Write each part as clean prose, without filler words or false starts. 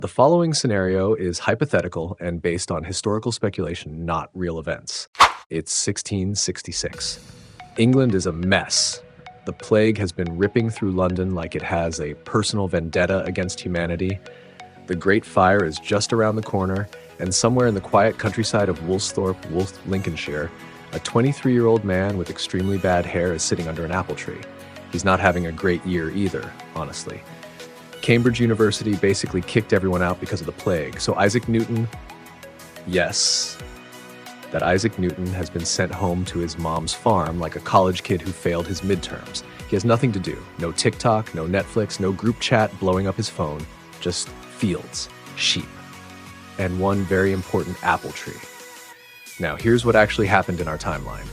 The following scenario is hypothetical and based on historical speculation, not real events. It's 1666. England is a mess. The plague has been ripping through London like it has a personal vendetta against humanity. The Great Fire is just around the corner, and somewhere in the quiet countryside of Woolsthorpe, Lincolnshire, a 23-year-old man with extremely bad hair is sitting under an apple tree. He's not having a great year either, honestly. Cambridge University basically kicked everyone out because of the plague. So Isaac Newton, yes, that Isaac Newton has been sent home to his mom's farm like a college kid who failed his midterms. He has nothing to do. No TikTok, no Netflix, no group chat blowing up his phone. Just fields, sheep, and one very important apple tree. Now, here's what actually happened in our timeline.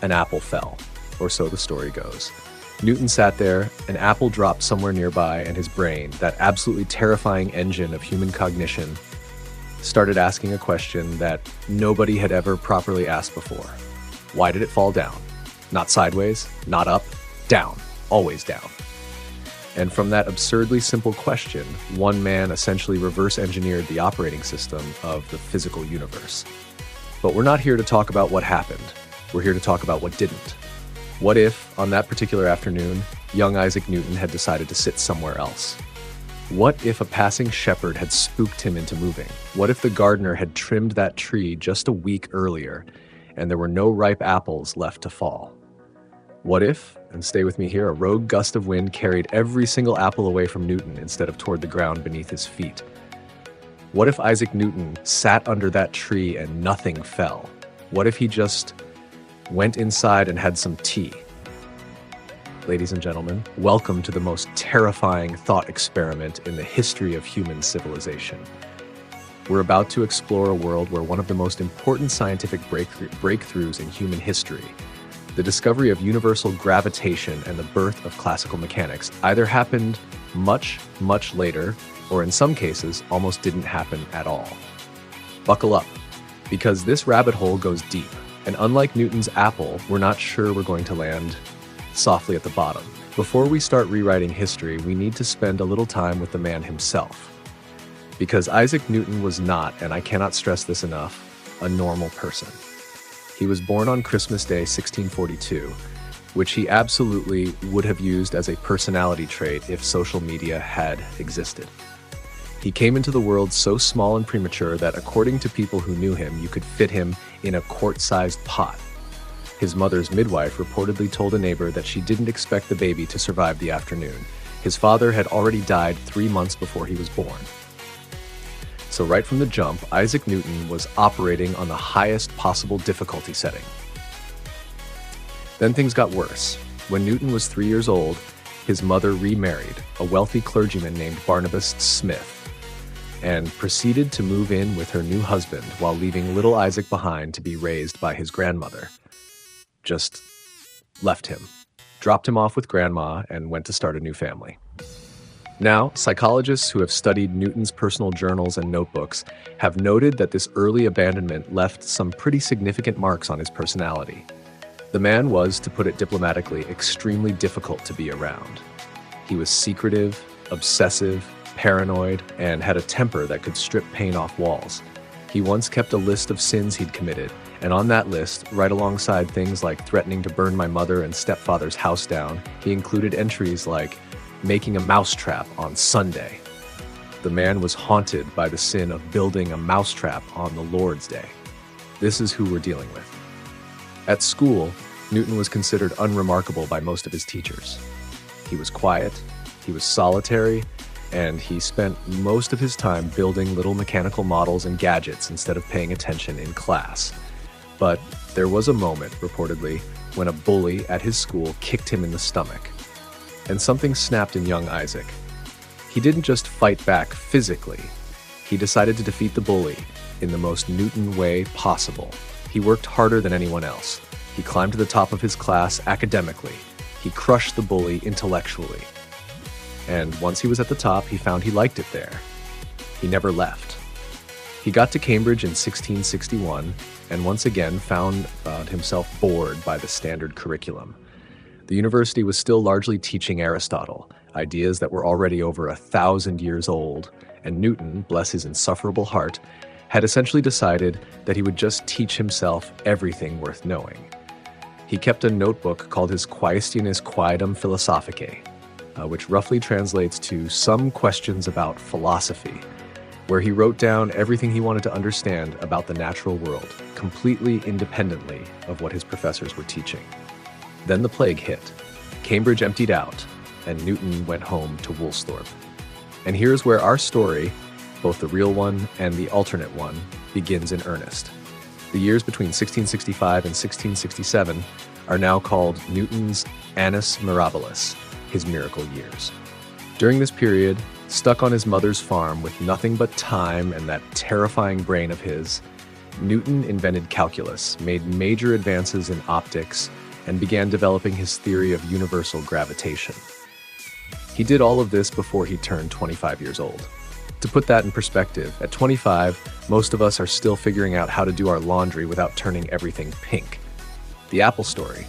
An apple fell, or so the story goes. Newton sat there, an apple dropped somewhere nearby, and his brain, that absolutely terrifying engine of human cognition, started asking a question that nobody had ever properly asked before. Why did it fall down? Not sideways, not up, down, always down. And from that absurdly simple question, one man essentially reverse engineered the operating system of the physical universe. But we're not here to talk about what happened. We're here to talk about what didn't. What if, on that particular afternoon, young Isaac Newton had decided to sit somewhere else? What if a passing shepherd had spooked him into moving? What if the gardener had trimmed that tree just a week earlier, and there were no ripe apples left to fall? What if, and stay with me here, a rogue gust of wind carried every single apple away from Newton instead of toward the ground beneath his feet? What if Isaac Newton sat under that tree and nothing fell? What if he just went inside and had some tea? Ladies and gentlemen, welcome to the most terrifying thought experiment in the history of human civilization. We're about to explore a world where one of the most important scientific breakthroughs in human history, the discovery of universal gravitation and the birth of classical mechanics, either happened much, much later, or in some cases, almost didn't happen at all. Buckle up, because this rabbit hole goes deep. And unlike Newton's apple, we're not sure we're going to land softly at the bottom. Before we start rewriting history, we need to spend a little time with the man himself. Because Isaac Newton was not, and I cannot stress this enough, a normal person. He was born on Christmas Day, 1642, which he absolutely would have used as a personality trait if social media had existed. He came into the world so small and premature that, according to people who knew him, you could fit him in a quart-sized pot. His mother's midwife reportedly told a neighbor that she didn't expect the baby to survive the afternoon. His father had already died 3 months before he was born. So right from the jump, Isaac Newton was operating on the highest possible difficulty setting. Then things got worse. When Newton was 3 years old, his mother remarried a wealthy clergyman named Barnabas Smith, and proceeded to move in with her new husband while leaving little Isaac behind to be raised by his grandmother. Just left him, dropped him off with grandma, and went to start a new family. Now, psychologists who have studied Newton's personal journals and notebooks have noted that this early abandonment left some pretty significant marks on his personality. The man was, to put it diplomatically, extremely difficult to be around. He was secretive, obsessive, paranoid, and had a temper that could strip paint off walls. He once kept a list of sins he'd committed, and on that list, right alongside things like threatening to burn my mother and stepfather's house down, he included entries like making a mousetrap on Sunday. The man was haunted by the sin of building a mousetrap on the Lord's Day. This is who we're dealing with. At school, Newton was considered unremarkable by most of his teachers. He was quiet, he was solitary, and he spent most of his time building little mechanical models and gadgets instead of paying attention in class. But there was a moment, reportedly, when a bully at his school kicked him in the stomach. And something snapped in young Isaac. He didn't just fight back physically. He decided to defeat the bully in the most Newton way possible. He worked harder than anyone else. He climbed to the top of his class academically. He crushed the bully intellectually. And once he was at the top, he found he liked it there. He never left. He got to Cambridge in 1661 and once again found himself bored by the standard curriculum. The university was still largely teaching Aristotle, ideas that were already over 1,000 years old and Newton, bless his insufferable heart, had essentially decided that he would just teach himself everything worth knowing. He kept a notebook called his Quaestiones Quaedam Philosophicae, which roughly translates to Some Questions About Philosophy, where he wrote down everything he wanted to understand about the natural world, completely independently of what his professors were teaching. Then the plague hit. Cambridge emptied out, and Newton went home to Woolsthorpe. And here's where our story, both the real one and the alternate one, begins in earnest. The years between 1665 and 1667 are now called Newton's Annus Mirabilis, his miracle years. During this period, stuck on his mother's farm with nothing but time and that terrifying brain of his, Newton invented calculus, made major advances in optics, and began developing his theory of universal gravitation. He did all of this before he turned 25 years old. To put that in perspective, at 25, most of us are still figuring out how to do our laundry without turning everything pink. The Apple story,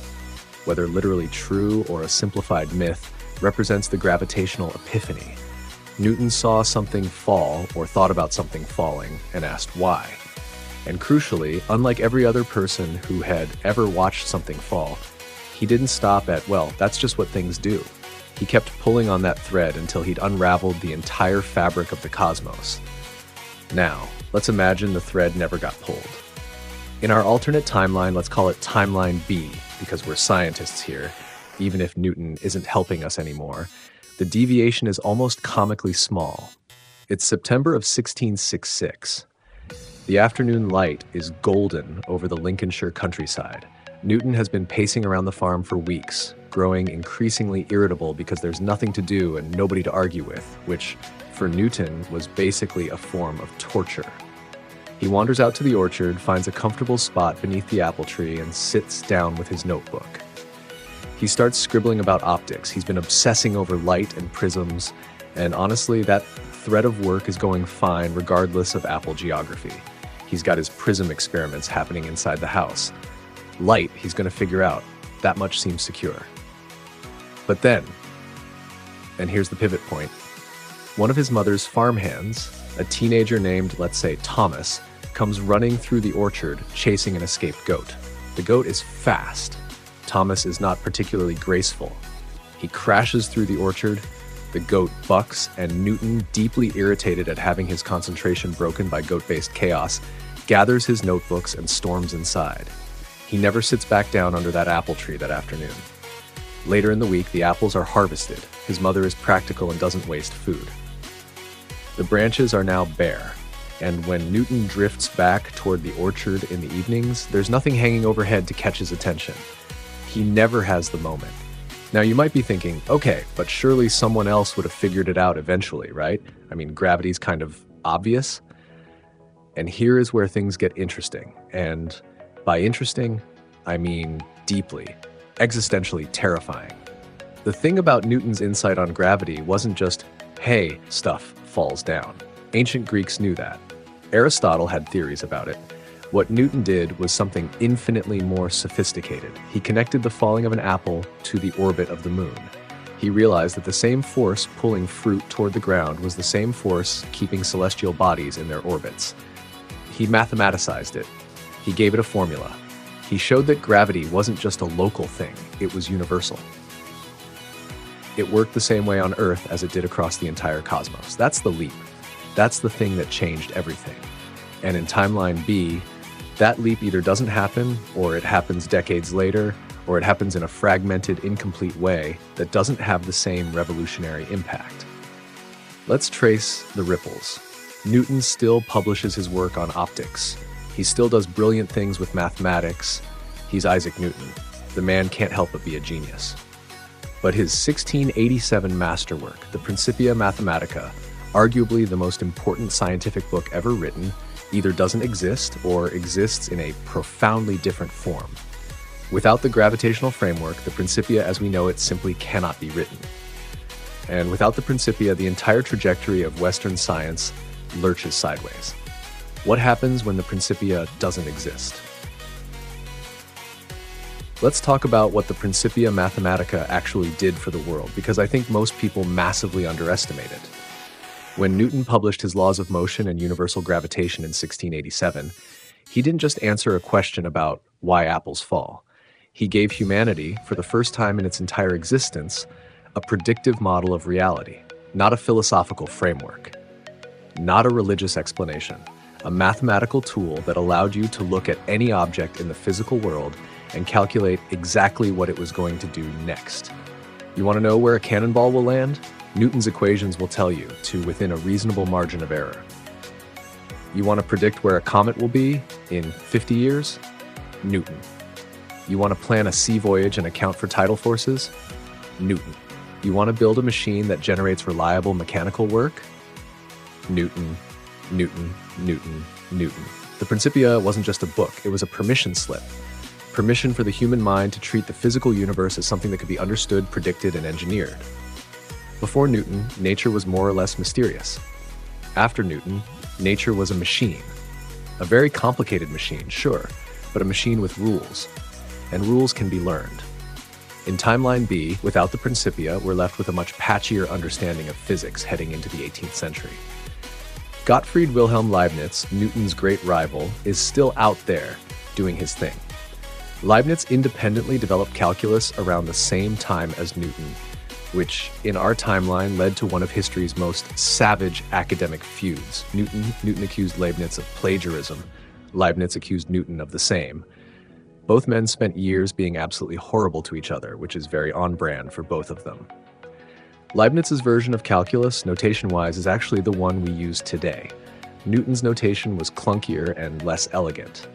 whether literally true or a simplified myth, represents the gravitational epiphany. Newton saw something fall or thought about something falling and asked why. And crucially, unlike every other person who had ever watched something fall, he didn't stop at, well, that's just what things do. He kept pulling on that thread until he'd unraveled the entire fabric of the cosmos. Now, let's imagine the thread never got pulled. In our alternate timeline, let's call it Timeline B, because we're scientists here, even if Newton isn't helping us anymore. The deviation is almost comically small. It's September of 1666. The afternoon light is golden over the Lincolnshire countryside. Newton has been pacing around the farm for weeks, growing increasingly irritable because there's nothing to do and nobody to argue with, which, for Newton, was basically a form of torture. He wanders out to the orchard, finds a comfortable spot beneath the apple tree, and sits down with his notebook. He starts scribbling about optics. He's been obsessing over light and prisms, and honestly, that thread of work is going fine regardless of apple geography. He's got his prism experiments happening inside the house. Light, he's going to figure out. That much seems secure. But then, and here's the pivot point, one of his mother's farmhands, a teenager named, let's say, Thomas, comes running through the orchard chasing an escaped goat. The goat is fast. Thomas is not particularly graceful. He crashes through the orchard, the goat bucks, and Newton, deeply irritated at having his concentration broken by goat-based chaos, gathers his notebooks and storms inside. He never sits back down under that apple tree that afternoon. Later in the week, the apples are harvested. His mother is practical and doesn't waste food. The branches are now bare, and when Newton drifts back toward the orchard in the evenings, there's nothing hanging overhead to catch his attention. He never has the moment. Now you might be thinking, okay, but surely someone else would have figured it out eventually, right? I mean, gravity's kind of obvious. And here is where things get interesting. And by interesting, I mean deeply, existentially terrifying. The thing about Newton's insight on gravity wasn't just, hey, stuff falls down. Ancient Greeks knew that. Aristotle had theories about it. What Newton did was something infinitely more sophisticated. He connected the falling of an apple to the orbit of the moon. He realized that the same force pulling fruit toward the ground was the same force keeping celestial bodies in their orbits. He mathematicized it. He gave it a formula. He showed that gravity wasn't just a local thing, it was universal. It worked the same way on Earth as it did across the entire cosmos. That's the leap. That's the thing that changed everything. And in Timeline B, that leap either doesn't happen, or it happens decades later, or it happens in a fragmented, incomplete way that doesn't have the same revolutionary impact. Let's trace the ripples. Newton still publishes his work on optics. He still does brilliant things with mathematics. He's Isaac Newton. The man can't help but be a genius. But his 1687 masterwork, the Principia Mathematica, arguably the most important scientific book ever written, either doesn't exist or exists in a profoundly different form. Without the gravitational framework, the Principia as we know it simply cannot be written. And without the Principia, the entire trajectory of Western science lurches sideways. What happens when the Principia doesn't exist? Let's talk about what the Principia Mathematica actually did for the world, because I think most people massively underestimate it. When Newton published his laws of motion and universal gravitation in 1687, he didn't just answer a question about why apples fall. He gave humanity, for the first time in its entire existence, a predictive model of reality, not a philosophical framework, not a religious explanation, a mathematical tool that allowed you to look at any object in the physical world and calculate exactly what it was going to do next. You want to know where a cannonball will land? Newton's equations will tell you, to within a reasonable margin of error. You want to predict where a comet will be in 50 years? Newton. You want to plan a sea voyage and account for tidal forces? Newton. You want to build a machine that generates reliable mechanical work? Newton, Newton, Newton, Newton. The Principia wasn't just a book, it was a permission slip. Permission for the human mind to treat the physical universe as something that could be understood, predicted, and engineered. Before Newton, nature was more or less mysterious. After Newton, nature was a machine. A very complicated machine, sure, but a machine with rules. And rules can be learned. In Timeline B, without the Principia, we're left with a much patchier understanding of physics heading into the 18th century. Gottfried Wilhelm Leibniz, Newton's great rival, is still out there doing his thing. Leibniz independently developed calculus around the same time as Newton, which in our timeline led to one of history's most savage academic feuds. Newton accused Leibniz of plagiarism. Leibniz accused Newton of the same. Both men spent years being absolutely horrible to each other, which is very on brand for both of them. Leibniz's version of calculus, notation-wise, is actually the one we use today. Newton's notation was clunkier and less elegant.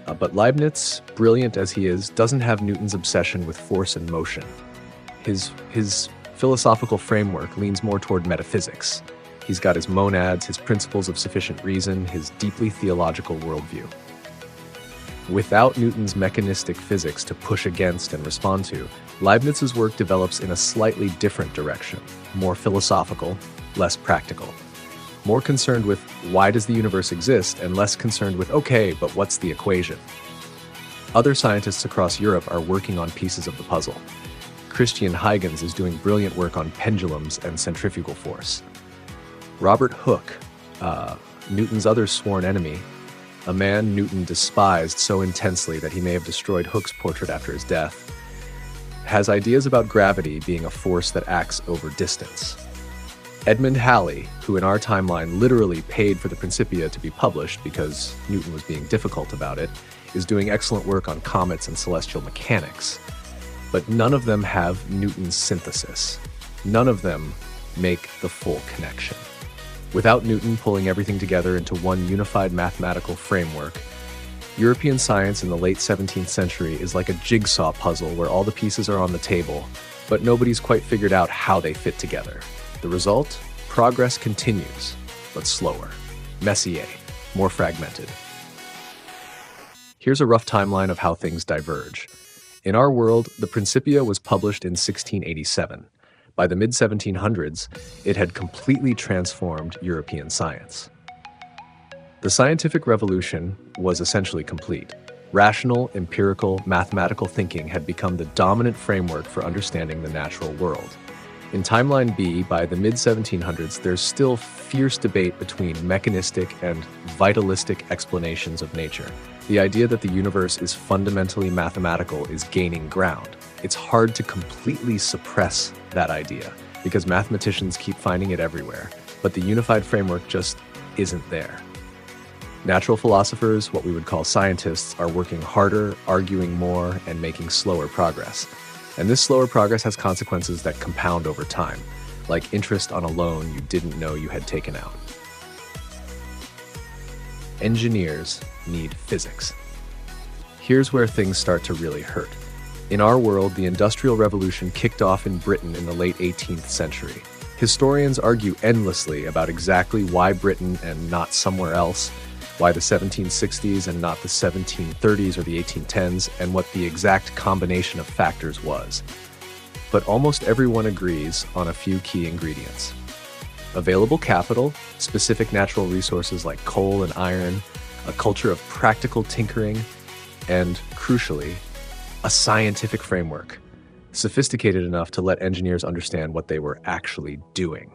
But Leibniz, brilliant as he is, doesn't have Newton's obsession with force and motion. His philosophical framework leans more toward metaphysics. He's got his monads, his principles of sufficient reason, his deeply theological worldview. Without Newton's mechanistic physics to push against and respond to, Leibniz's work develops in a slightly different direction, more philosophical, less practical. More concerned with why does the universe exist and less concerned with, okay, but what's the equation? Other scientists across Europe are working on pieces of the puzzle. Christian Huygens is doing brilliant work on pendulums and centrifugal force. Robert Hooke, Newton's other sworn enemy, a man Newton despised so intensely that he may have destroyed Hooke's portrait after his death, has ideas about gravity being a force that acts over distance. Edmund Halley, who in our timeline literally paid for the Principia to be published because Newton was being difficult about it, is doing excellent work on comets and celestial mechanics. But none of them have Newton's synthesis. None of them make the full connection. Without Newton pulling everything together into one unified mathematical framework, European science in the late 17th century is like a jigsaw puzzle where all the pieces are on the table, but nobody's quite figured out how they fit together. The result? Progress continues, but slower. Messier, more fragmented. Here's a rough timeline of how things diverge. In our world, the Principia was published in 1687. By the mid-1700s, it had completely transformed European science. The scientific revolution was essentially complete. Rational, empirical, mathematical thinking had become the dominant framework for understanding the natural world. In Timeline B, by the mid-1700s, there's still fierce debate between mechanistic and vitalistic explanations of nature. The idea that the universe is fundamentally mathematical is gaining ground. It's hard to completely suppress that idea because mathematicians keep finding it everywhere, but the unified framework just isn't there. Natural philosophers, what we would call scientists, are working harder, arguing more, and making slower progress. And this slower progress has consequences that compound over time, like interest on a loan you didn't know you had taken out. Engineers need physics. Here's where things start to really hurt. In our world, the Industrial Revolution kicked off in Britain in the late 18th century. Historians argue endlessly about exactly why Britain and not somewhere else, why the 1760s and not the 1730s or the 1810s, and what the exact combination of factors was. But almost everyone agrees on a few key ingredients. Available capital, specific natural resources like coal and iron, a culture of practical tinkering, and, crucially, a scientific framework, sophisticated enough to let engineers understand what they were actually doing.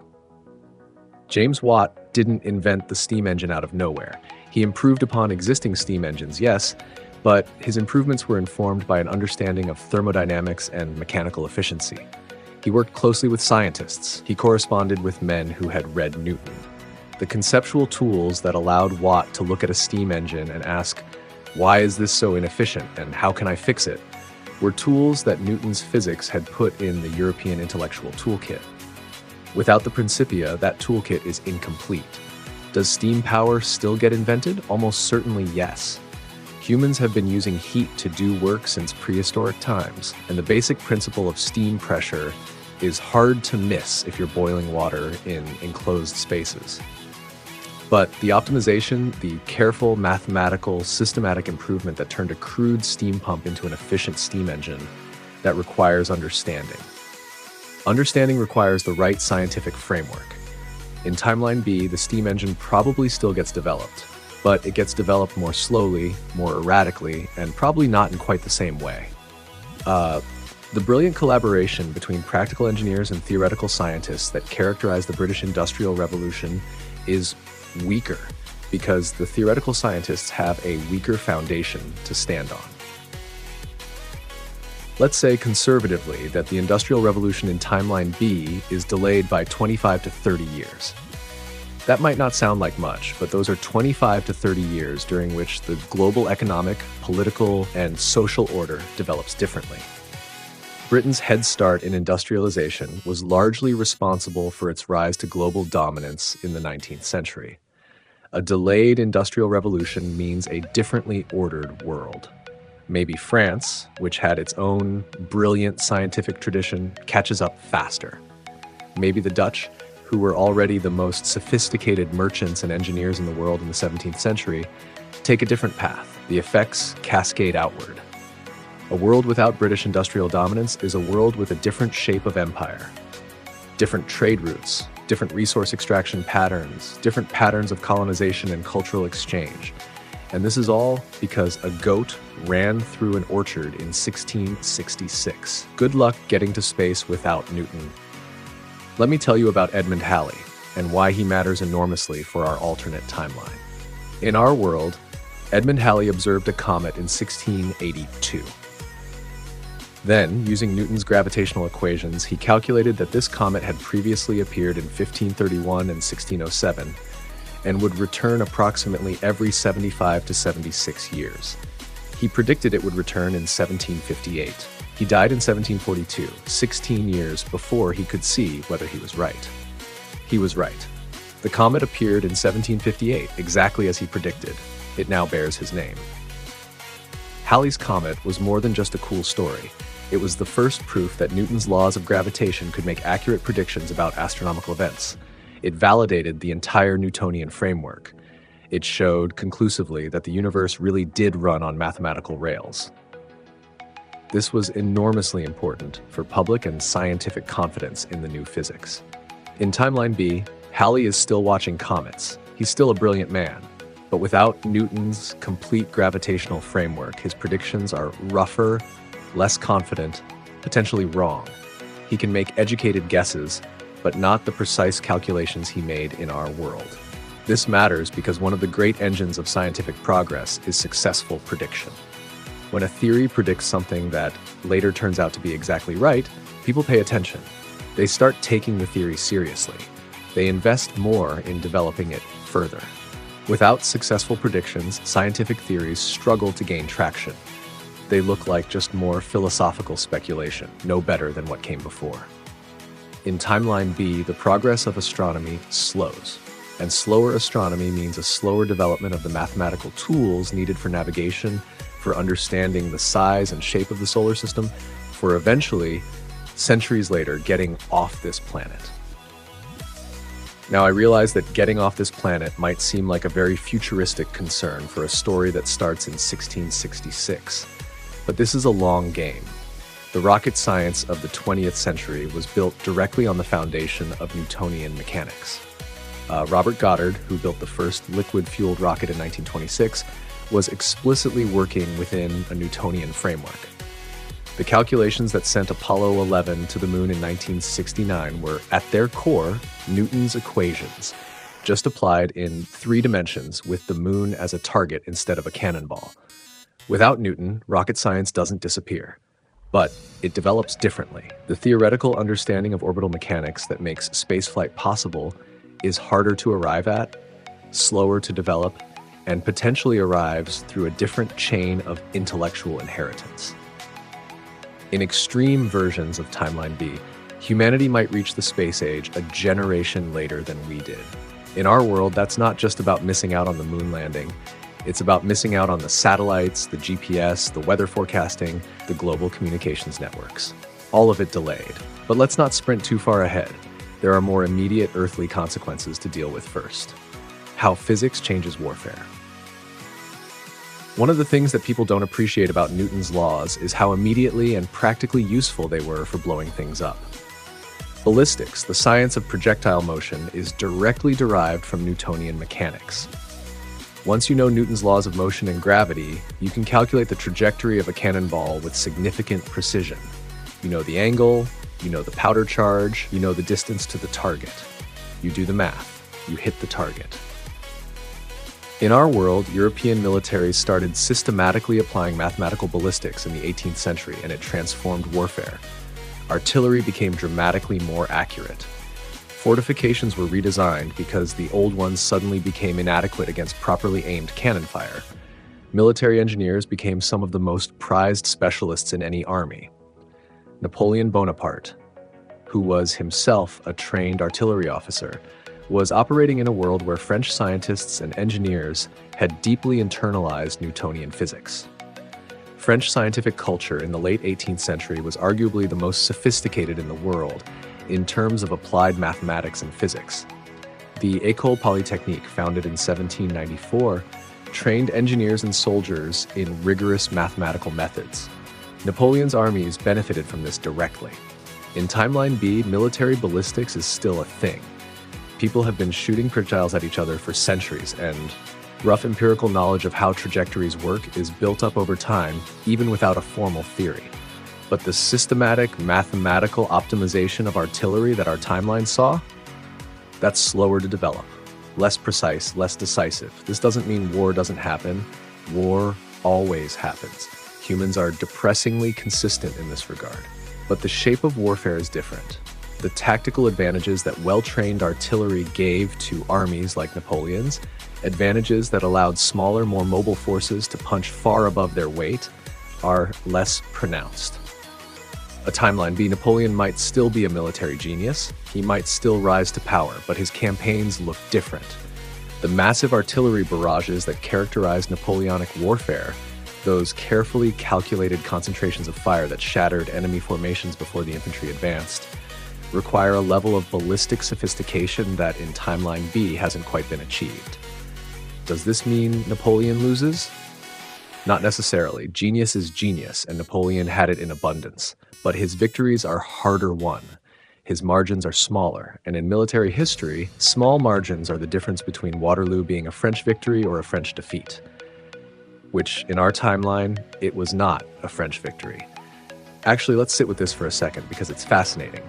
James Watt didn't invent the steam engine out of nowhere. He improved upon existing steam engines, yes, but his improvements were informed by an understanding of thermodynamics and mechanical efficiency. He worked closely with scientists. He corresponded with men who had read Newton. The conceptual tools that allowed Watt to look at a steam engine and ask, "Why is this so inefficient and how can I fix it?" were tools that Newton's physics had put in the European intellectual toolkit. Without the Principia, that toolkit is incomplete. Does steam power still get invented? Almost certainly yes. Humans have been using heat to do work since prehistoric times, and the basic principle of steam pressure is hard to miss if you're boiling water in enclosed spaces. But the optimization, the careful, mathematical, systematic improvement that turned a crude steam pump into an efficient steam engine, that requires understanding. Understanding requires the right scientific framework. In Timeline B, the steam engine probably still gets developed, but it gets developed more slowly, more erratically, and probably not in quite the same way. The brilliant collaboration between practical engineers and theoretical scientists that characterized the British Industrial Revolution is weaker because the theoretical scientists have a weaker foundation to stand on. Let's say conservatively that the Industrial Revolution in Timeline B is delayed by 25 to 30 years. That might not sound like much, but those are 25 to 30 years during which the global economic, political, and social order develops differently. Britain's head start in industrialization was largely responsible for its rise to global dominance in the 19th century. A delayed industrial revolution means a differently ordered world. Maybe France, which had its own brilliant scientific tradition, catches up faster. Maybe the Dutch, who were already the most sophisticated merchants and engineers in the world in the 17th century, take a different path. The effects cascade outward. A world without British industrial dominance is a world with a different shape of empire. Different trade routes, different resource extraction patterns, different patterns of colonization and cultural exchange. And this is all because a goat ran through an orchard in 1666. Good luck getting to space without Newton. Let me tell you about Edmund Halley and why he matters enormously for our alternate timeline. In our world, Edmund Halley observed a comet in 1682. Then, using Newton's gravitational equations, he calculated that this comet had previously appeared in 1531 and 1607 and would return approximately every 75 to 76 years. He predicted it would return in 1758. He died in 1742, 16 years before he could see whether he was right. He was right. The comet appeared in 1758, exactly as he predicted. It now bears his name. Halley's comet was more than just a cool story. It was the first proof that Newton's laws of gravitation could make accurate predictions about astronomical events. It validated the entire Newtonian framework. It showed conclusively that the universe really did run on mathematical rails. This was enormously important for public and scientific confidence in the new physics. In Timeline B, Halley is still watching comets. He's still a brilliant man. But without Newton's complete gravitational framework, his predictions are rougher, less confident, potentially wrong. He can make educated guesses, but not the precise calculations he made in our world. This matters because one of the great engines of scientific progress is successful prediction. When a theory predicts something that later turns out to be exactly right, people pay attention. They start taking the theory seriously. They invest more in developing it further. Without successful predictions, scientific theories struggle to gain traction. They look like just more philosophical speculation, no better than what came before. In Timeline B, the progress of astronomy slows. And slower astronomy means a slower development of the mathematical tools needed for navigation, for understanding the size and shape of the solar system, for eventually, centuries later, getting off this planet. Now, I realize that getting off this planet might seem like a very futuristic concern for a story that starts in 1666. But this is a long game. The rocket science of the 20th century was built directly on the foundation of Newtonian mechanics. Robert Goddard, who built the first liquid-fueled rocket in 1926, was explicitly working within a Newtonian framework. The calculations that sent Apollo 11 to the moon in 1969 were, at their core, Newton's equations, just applied in 3 dimensions with the moon as a target instead of a cannonball. Without Newton, rocket science doesn't disappear, but it develops differently. The theoretical understanding of orbital mechanics that makes spaceflight possible is harder to arrive at, slower to develop, and potentially arrives through a different chain of intellectual inheritance. In extreme versions of Timeline B, humanity might reach the space age a generation later than we did. In our world, that's not just about missing out on the moon landing. It's about missing out on the satellites, the GPS, the weather forecasting, the global communications networks. All of it delayed. But let's not sprint too far ahead. There are more immediate earthly consequences to deal with first. How physics changes warfare. One of the things that people don't appreciate about Newton's laws is how immediately and practically useful they were for blowing things up. Ballistics, the science of projectile motion, is directly derived from Newtonian mechanics. Once you know Newton's laws of motion and gravity, you can calculate the trajectory of a cannonball with significant precision. You know the angle, you know the powder charge, you know the distance to the target. You do the math, you hit the target. In our world, European militaries started systematically applying mathematical ballistics in the 18th century, and it transformed warfare. Artillery became dramatically more accurate. Fortifications were redesigned because the old ones suddenly became inadequate against properly aimed cannon fire. Military engineers became some of the most prized specialists in any army. Napoleon Bonaparte, who was himself a trained artillery officer, was operating in a world where French scientists and engineers had deeply internalized Newtonian physics. French scientific culture in the late 18th century was arguably the most sophisticated in the world in terms of applied mathematics and physics. The École Polytechnique, founded in 1794, trained engineers and soldiers in rigorous mathematical methods. Napoleon's armies benefited from this directly. In Timeline B, military ballistics is still a thing. People have been shooting projectiles at each other for centuries, and rough empirical knowledge of how trajectories work is built up over time, even without a formal theory. But the systematic, mathematical optimization of artillery that our timeline saw, that's slower to develop, less precise, less decisive. This doesn't mean war doesn't happen. War always happens. Humans are depressingly consistent in this regard. But the shape of warfare is different. The tactical advantages that well-trained artillery gave to armies like Napoleon's, advantages that allowed smaller, more mobile forces to punch far above their weight, are less pronounced. A Timeline B, Napoleon might still be a military genius, he might still rise to power, but his campaigns look different. The massive artillery barrages that characterized Napoleonic warfare, those carefully calculated concentrations of fire that shattered enemy formations before the infantry advanced, require a level of ballistic sophistication that in Timeline B hasn't quite been achieved. Does this mean Napoleon loses? Not necessarily. Genius is genius, and Napoleon had it in abundance. But his victories are harder won. His margins are smaller, and in military history, small margins are the difference between Waterloo being a French victory or a French defeat. Which, in our timeline, it was not a French victory. Actually, let's sit with this for a second because it's fascinating.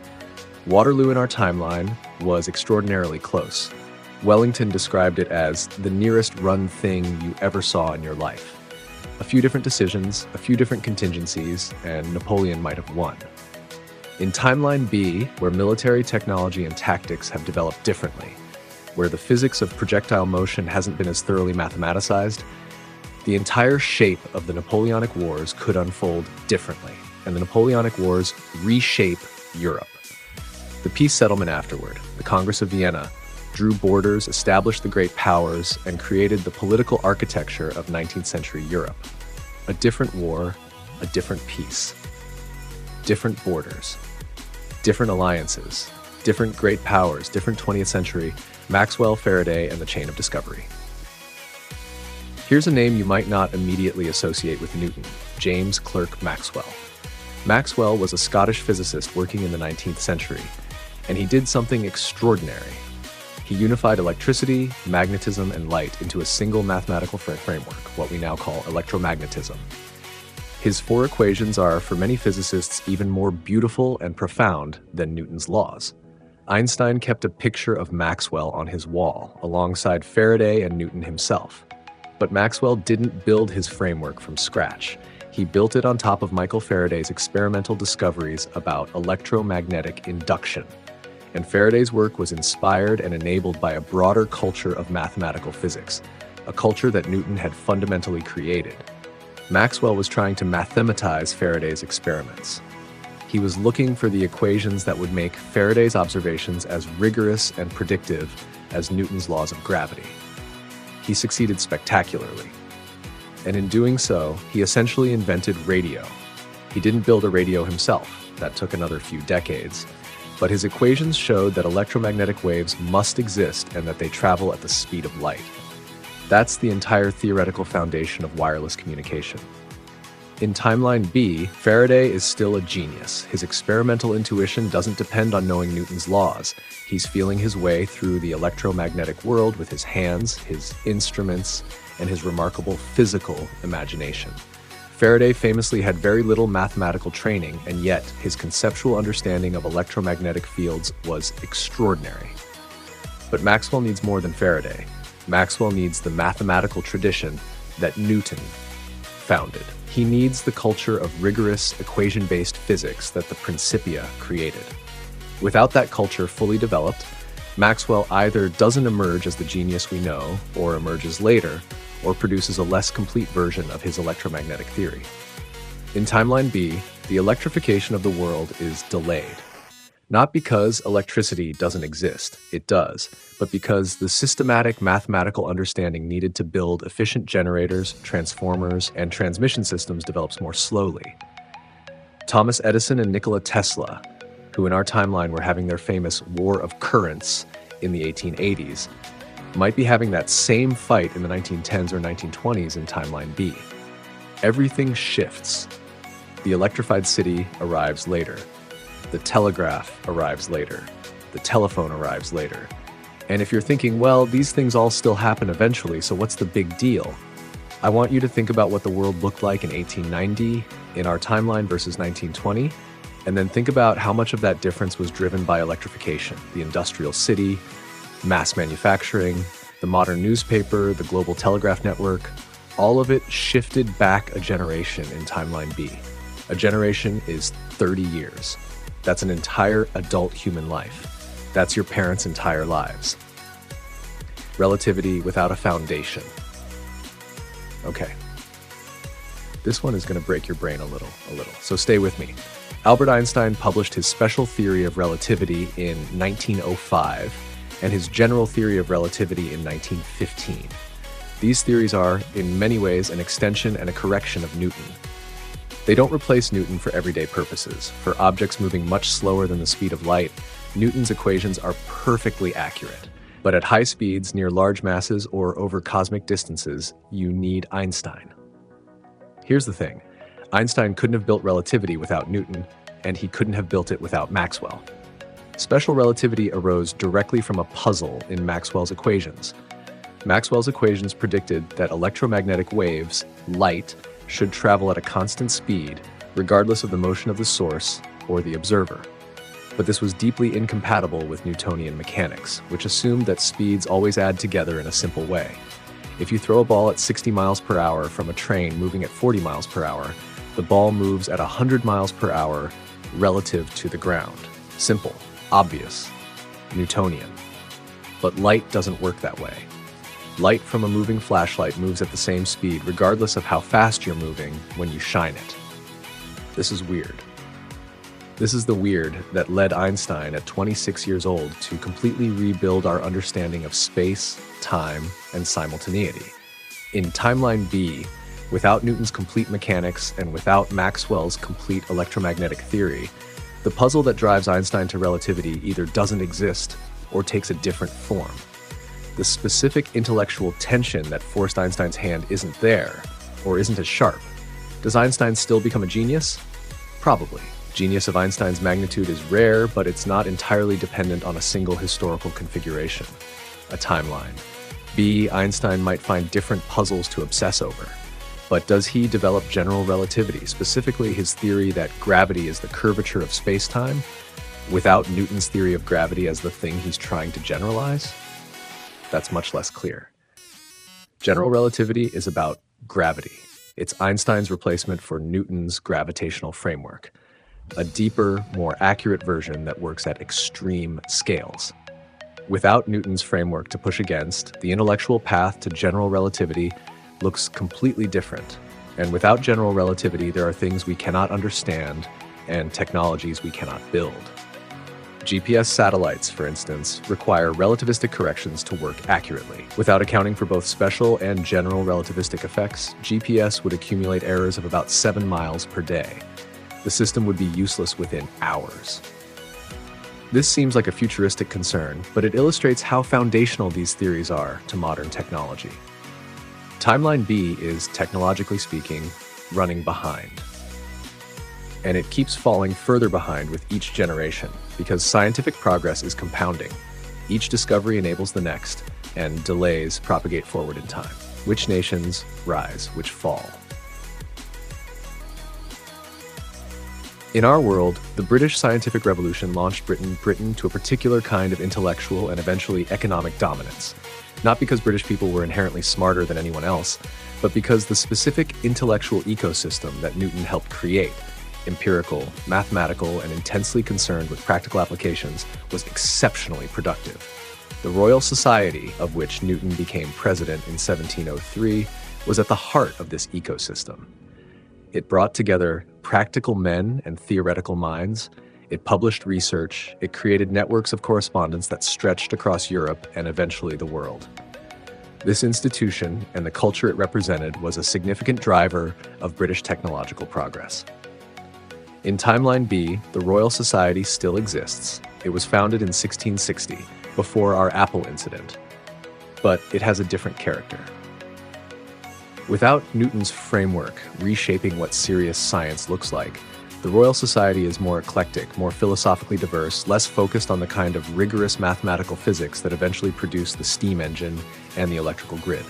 Waterloo in our timeline was extraordinarily close. Wellington described it as the nearest run thing you ever saw in your life. A few different decisions, a few different contingencies, and Napoleon might have won. In Timeline B, where military technology and tactics have developed differently, where the physics of projectile motion hasn't been as thoroughly mathematicized, the entire shape of the Napoleonic Wars could unfold differently, and the Napoleonic Wars reshape Europe. The peace settlement afterward, the Congress of Vienna, drew borders, established the great powers, and created the political architecture of 19th century Europe. A different war, a different peace. Different borders, different alliances, different great powers, different 20th century, Maxwell, Faraday, and the chain of discovery. Here's a name you might not immediately associate with Newton, James Clerk Maxwell. Maxwell was a Scottish physicist working in the 19th century, and he did something extraordinary. He unified electricity, magnetism, and light into a single mathematical framework, what we now call electromagnetism. His four equations are, for many physicists, even more beautiful and profound than Newton's laws. Einstein kept a picture of Maxwell on his wall, alongside Faraday and Newton himself. But Maxwell didn't build his framework from scratch. He built it on top of Michael Faraday's experimental discoveries about electromagnetic induction. And Faraday's work was inspired and enabled by a broader culture of mathematical physics, a culture that Newton had fundamentally created. Maxwell was trying to mathematize Faraday's experiments. He was looking for the equations that would make Faraday's observations as rigorous and predictive as Newton's laws of gravity. He succeeded spectacularly. And in doing so, he essentially invented radio. He didn't build a radio himself. That took another few decades. But his equations showed that electromagnetic waves must exist and that they travel at the speed of light. That's the entire theoretical foundation of wireless communication. In timeline B, Faraday is still a genius. His experimental intuition doesn't depend on knowing Newton's laws. He's feeling his way through the electromagnetic world with his hands, his instruments, and his remarkable physical imagination. Faraday famously had very little mathematical training, and yet his conceptual understanding of electromagnetic fields was extraordinary. But Maxwell needs more than Faraday. Maxwell needs the mathematical tradition that Newton founded. He needs the culture of rigorous equation-based physics that the Principia created. Without that culture fully developed, Maxwell either doesn't emerge as the genius we know, or emerges later, or produces a less complete version of his electromagnetic theory. In timeline B, the electrification of the world is delayed. Not because electricity doesn't exist, it does, but because the systematic mathematical understanding needed to build efficient generators, transformers, and transmission systems develops more slowly. Thomas Edison and Nikola Tesla, who in our timeline were having their famous war of currents in the 1880s, might be having that same fight in the 1910s or 1920s in timeline B. Everything shifts. The electrified city arrives later. The telegraph arrives later. The telephone arrives later. And if you're thinking, well, these things all still happen eventually, so what's the big deal? I want you to think about what the world looked like in 1890 in our timeline versus 1920, and then think about how much of that difference was driven by electrification, the industrial city, mass manufacturing, the modern newspaper, the global telegraph network. All of it shifted back a generation in timeline B. A generation is 30 years. That's an entire adult human life. That's your parents' entire lives. Relativity without a foundation. Okay. This one is going to break your brain a little. So stay with me. Albert Einstein published his special theory of relativity in 1905 and his general theory of relativity in 1915. These theories are, in many ways, an extension and a correction of Newton. They don't replace Newton for everyday purposes. For objects moving much slower than the speed of light, Newton's equations are perfectly accurate. But at high speeds, near large masses, or over cosmic distances, you need Einstein. Here's the thing. Einstein couldn't have built relativity without Newton, and he couldn't have built it without Maxwell. Special relativity arose directly from a puzzle in Maxwell's equations. Maxwell's equations predicted that electromagnetic waves, light, should travel at a constant speed, regardless of the motion of the source or the observer. But this was deeply incompatible with Newtonian mechanics, which assumed that speeds always add together in a simple way. If you throw a ball at 60 miles per hour from a train moving at 40 miles per hour, the ball moves at 100 miles per hour relative to the ground. Simple, obvious, Newtonian. But light doesn't work that way. Light from a moving flashlight moves at the same speed regardless of how fast you're moving when you shine it. This is weird. This is the weird that led Einstein at 26 years old to completely rebuild our understanding of space, time, and simultaneity. In timeline B, without Newton's complete mechanics and without Maxwell's complete electromagnetic theory, the puzzle that drives Einstein to relativity either doesn't exist or takes a different form. The specific intellectual tension that forced Einstein's hand isn't there, or isn't as sharp. Does Einstein still become a genius? Probably. Genius of Einstein's magnitude is rare, but it's not entirely dependent on a single historical configuration, a timeline. B, Einstein might find different puzzles to obsess over. But does he develop general relativity, specifically his theory that gravity is the curvature of space-time, without Newton's theory of gravity as the thing he's trying to generalize? That's much less clear. General relativity is about gravity. It's Einstein's replacement for Newton's gravitational framework, a deeper, more accurate version that works at extreme scales. Without Newton's framework to push against, the intellectual path to general relativity looks completely different. And without general relativity, there are things we cannot understand and technologies we cannot build. GPS satellites, for instance, require relativistic corrections to work accurately. Without accounting for both special and general relativistic effects, GPS would accumulate errors of about 7 miles per day. The system would be useless within hours. This seems like a futuristic concern, but it illustrates how foundational these theories are to modern technology. Timeline B is, technologically speaking, running behind. And it keeps falling further behind with each generation, because scientific progress is compounding. Each discovery enables the next, and delays propagate forward in time. Which nations rise, which fall? In our world, the British scientific revolution launched Britain to a particular kind of intellectual and eventually economic dominance. Not because British people were inherently smarter than anyone else, but because the specific intellectual ecosystem that Newton helped create, empirical, mathematical, and intensely concerned with practical applications, was exceptionally productive. The Royal Society, of which Newton became president in 1703, was at the heart of this ecosystem. It brought together practical men and theoretical minds. It published research. It created networks of correspondence that stretched across Europe and eventually the world. This institution and the culture it represented was a significant driver of British technological progress. In Timeline B, the Royal Society still exists. It was founded in 1660, before our Apple incident. But it has a different character. Without Newton's framework reshaping what serious science looks like, the Royal Society is more eclectic, more philosophically diverse, less focused on the kind of rigorous mathematical physics that eventually produced the steam engine and the electrical grid.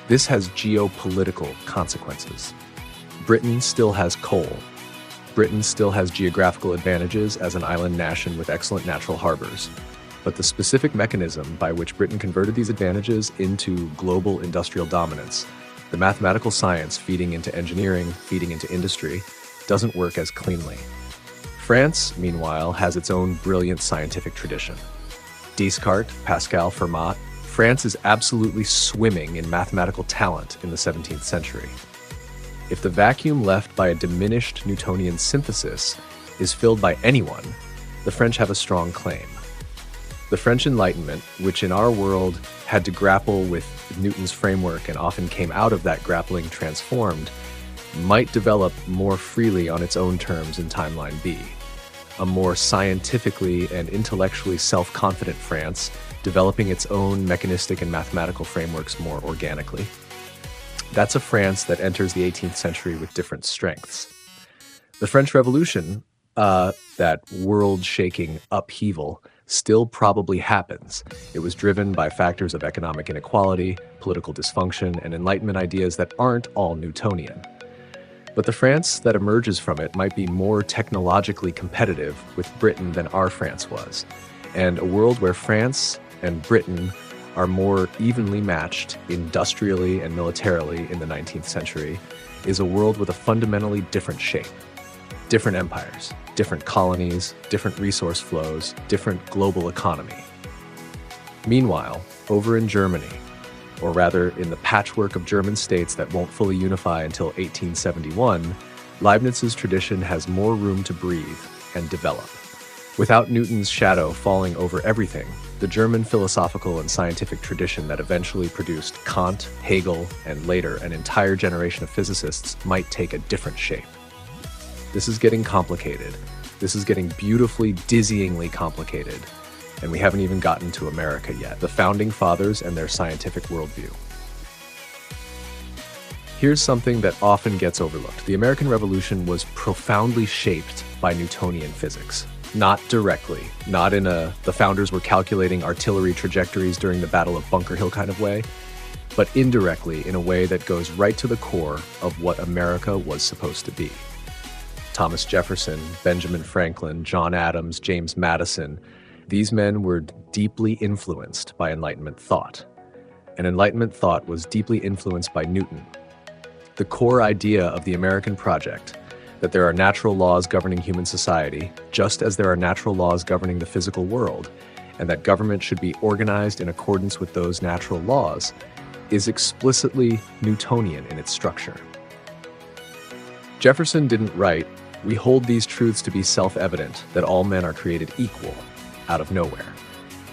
This has geopolitical consequences. Britain still has coal. Britain still has geographical advantages as an island nation with excellent natural harbors. But the specific mechanism by which Britain converted these advantages into global industrial dominance, the mathematical science feeding into engineering, feeding into industry, doesn't work as cleanly. France, meanwhile, has its own brilliant scientific tradition. Descartes, Pascal, Fermat, France is absolutely swimming in mathematical talent in the 17th century. If the vacuum left by a diminished Newtonian synthesis is filled by anyone, the French have a strong claim. The French Enlightenment, which in our world had to grapple with Newton's framework and often came out of that grappling transformed, might develop more freely on its own terms in Timeline B. A more scientifically and intellectually self-confident France, developing its own mechanistic and mathematical frameworks more organically. That's a France that enters the 18th century with different strengths. The French Revolution, that world-shaking upheaval, still probably happens. It was driven by factors of economic inequality, political dysfunction, and Enlightenment ideas that aren't all Newtonian. But the France that emerges from it might be more technologically competitive with Britain than our France was. And a world where France and Britain are more evenly matched industrially and militarily in the 19th century is a world with a fundamentally different shape. Different empires, different colonies, different resource flows, different global economy. Meanwhile, over in Germany, or rather in the patchwork of German states that won't fully unify until 1871, Leibniz's tradition has more room to breathe and develop. Without Newton's shadow falling over everything, the German philosophical and scientific tradition that eventually produced Kant, Hegel, and later an entire generation of physicists might take a different shape. This is getting complicated. This is getting beautifully, dizzyingly complicated. And we haven't even gotten to America yet, the founding fathers and their scientific worldview. Here's something that often gets overlooked. The American Revolution was profoundly shaped by Newtonian physics. Not directly, not in the founders were calculating artillery trajectories during the Battle of Bunker Hill kind of way, but indirectly in a way that goes right to the core of what America was supposed to be. Thomas Jefferson, Benjamin Franklin, John Adams, James Madison, these men were deeply influenced by Enlightenment thought. And Enlightenment thought was deeply influenced by Newton. The core idea of the American project, that there are natural laws governing human society, just as there are natural laws governing the physical world, and that government should be organized in accordance with those natural laws, is explicitly Newtonian in its structure. Jefferson didn't write, "We hold these truths to be self-evident, that all men are created equal," out of nowhere.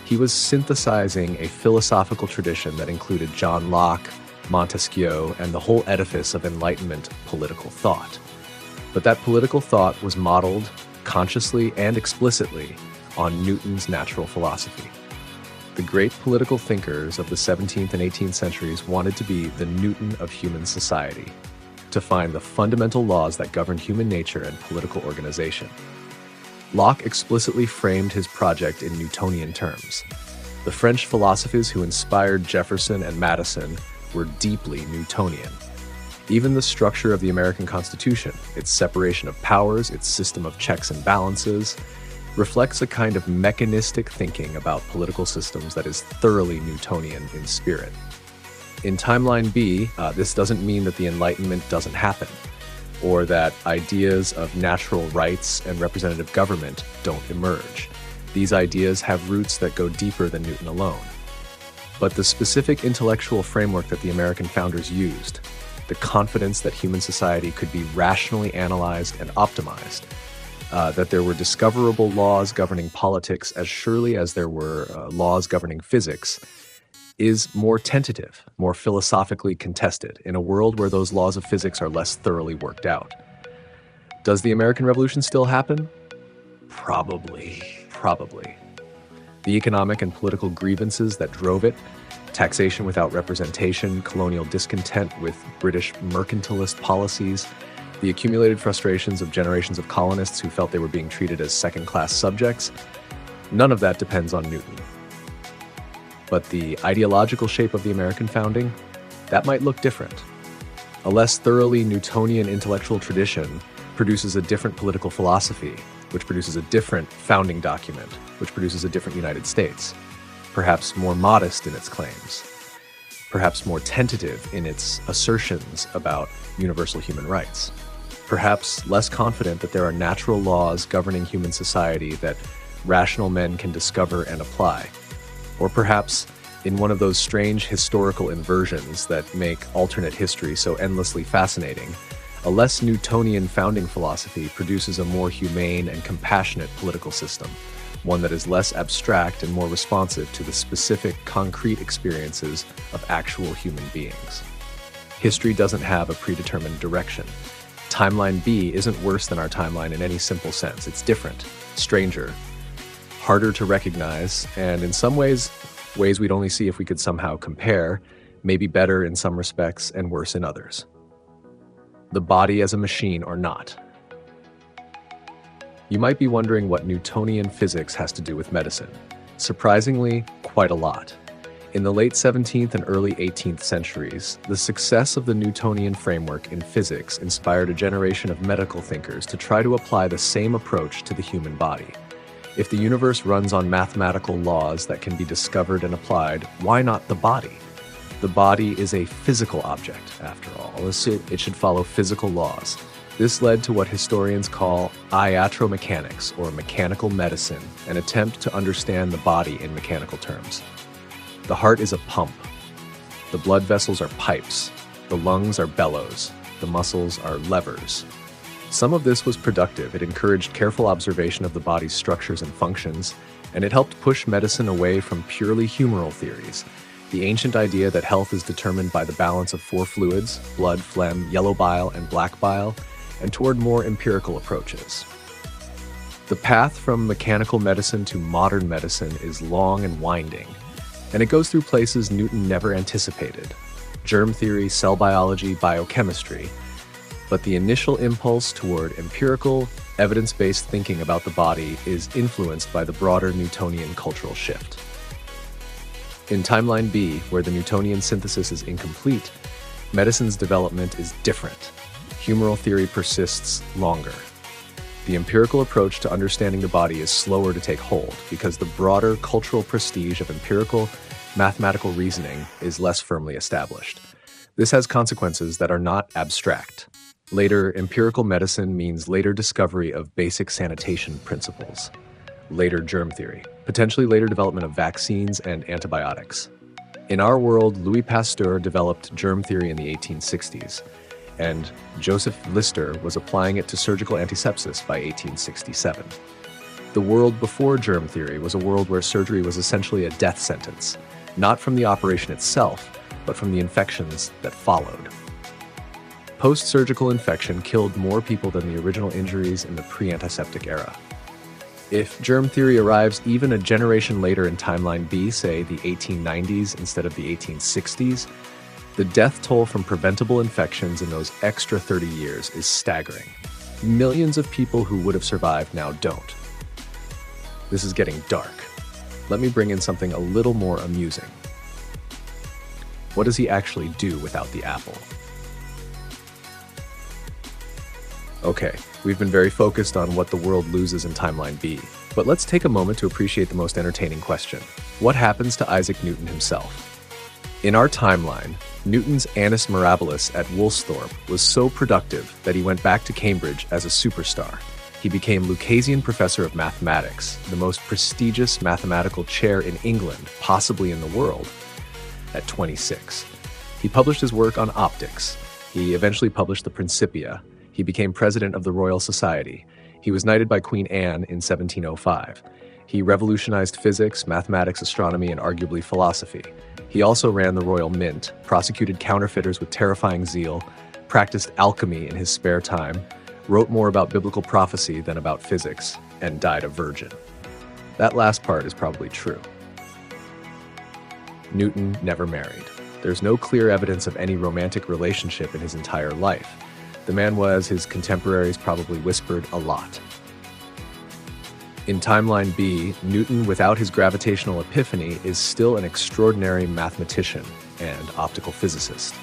He was synthesizing a philosophical tradition that included John Locke, Montesquieu, and the whole edifice of Enlightenment political thought. But that political thought was modeled, consciously and explicitly, on Newton's natural philosophy. The great political thinkers of the 17th and 18th centuries wanted to be the Newton of human society, to find the fundamental laws that govern human nature and political organization. Locke explicitly framed his project in Newtonian terms. The French philosophers who inspired Jefferson and Madison were deeply Newtonian. Even the structure of the American Constitution, its separation of powers, its system of checks and balances, reflects a kind of mechanistic thinking about political systems that is thoroughly Newtonian in spirit. In Timeline B, this doesn't mean that the Enlightenment doesn't happen, or that ideas of natural rights and representative government don't emerge. These ideas have roots that go deeper than Newton alone. But the specific intellectual framework that the American founders used, the confidence that human society could be rationally analyzed and optimized, that there were discoverable laws governing politics as surely as there were laws governing physics, is more tentative, more philosophically contested in a world where those laws of physics are less thoroughly worked out. Does the American Revolution still happen? Probably. The economic and political grievances that drove it, taxation without representation, colonial discontent with British mercantilist policies, the accumulated frustrations of generations of colonists who felt they were being treated as second-class subjects, none of that depends on Newton. But the ideological shape of the American founding, that might look different. A less thoroughly Newtonian intellectual tradition produces a different political philosophy, which produces a different founding document, which produces a different United States, perhaps more modest in its claims, perhaps more tentative in its assertions about universal human rights, perhaps less confident that there are natural laws governing human society that rational men can discover and apply, or perhaps in one of those strange historical inversions that make alternate history so endlessly fascinating, a less Newtonian founding philosophy produces a more humane and compassionate political system, one that is less abstract and more responsive to the specific, concrete experiences of actual human beings. History doesn't have a predetermined direction. Timeline B isn't worse than our timeline in any simple sense. It's different, stranger, harder to recognize, and in some ways we'd only see if we could somehow compare, maybe better in some respects and worse in others. The body as a machine or not. You might be wondering what Newtonian physics has to do with medicine. Surprisingly, quite a lot. In the late 17th and early 18th centuries, the success of the Newtonian framework in physics inspired a generation of medical thinkers to try to apply the same approach to the human body. If the universe runs on mathematical laws that can be discovered and applied, why not the body? The body is a physical object, after all. It should follow physical laws. This led to what historians call iatromechanics, or mechanical medicine, an attempt to understand the body in mechanical terms. The heart is a pump. The blood vessels are pipes. The lungs are bellows. The muscles are levers. Some of this was productive. It encouraged careful observation of the body's structures and functions, and it helped push medicine away from purely humoral theories, the ancient idea that health is determined by the balance of four fluids, blood, phlegm, yellow bile, and black bile, and toward more empirical approaches. The path from mechanical medicine to modern medicine is long and winding, and it goes through places Newton never anticipated: germ theory, cell biology, biochemistry. But the initial impulse toward empirical, evidence-based thinking about the body is influenced by the broader Newtonian cultural shift. In timeline B, where the Newtonian synthesis is incomplete, medicine's development is different. Humoral theory persists longer. The empirical approach to understanding the body is slower to take hold because the broader cultural prestige of empirical, mathematical reasoning is less firmly established. This has consequences that are not abstract. Later empirical medicine means later discovery of basic sanitation principles. Later germ theory, potentially later development of vaccines and antibiotics. In our world, Louis Pasteur developed germ theory in the 1860s, and Joseph Lister was applying it to surgical antisepsis by 1867. The world before germ theory was a world where surgery was essentially a death sentence, not from the operation itself, but from the infections that followed. Post-surgical infection killed more people than the original injuries in the pre-antiseptic era. If germ theory arrives even a generation later in timeline B, say the 1890s instead of the 1860s, the death toll from preventable infections in those extra 30 years is staggering. Millions of people who would have survived now don't. This is getting dark. Let me bring in something a little more amusing. What does he actually do without the apple? Okay, we've been very focused on what the world loses in timeline B, but let's take a moment to appreciate the most entertaining question. What happens to Isaac Newton himself? In our timeline, Newton's Annus Mirabilis at Woolsthorpe was so productive that he went back to Cambridge as a superstar. He became Lucasian Professor of Mathematics, the most prestigious mathematical chair in England, possibly in the world, at 26. He published his work on optics. He eventually published the Principia. He became president of the Royal Society. He was knighted by Queen Anne in 1705. He revolutionized physics, mathematics, astronomy, and arguably philosophy. He also ran the Royal Mint, prosecuted counterfeiters with terrifying zeal, practiced alchemy in his spare time, wrote more about biblical prophecy than about physics, and died a virgin. That last part is probably true. Newton never married. There's no clear evidence of any romantic relationship in his entire life. The man was, his contemporaries probably whispered, a lot. In timeline B, Newton, without his gravitational epiphany, is still an extraordinary mathematician and optical physicist.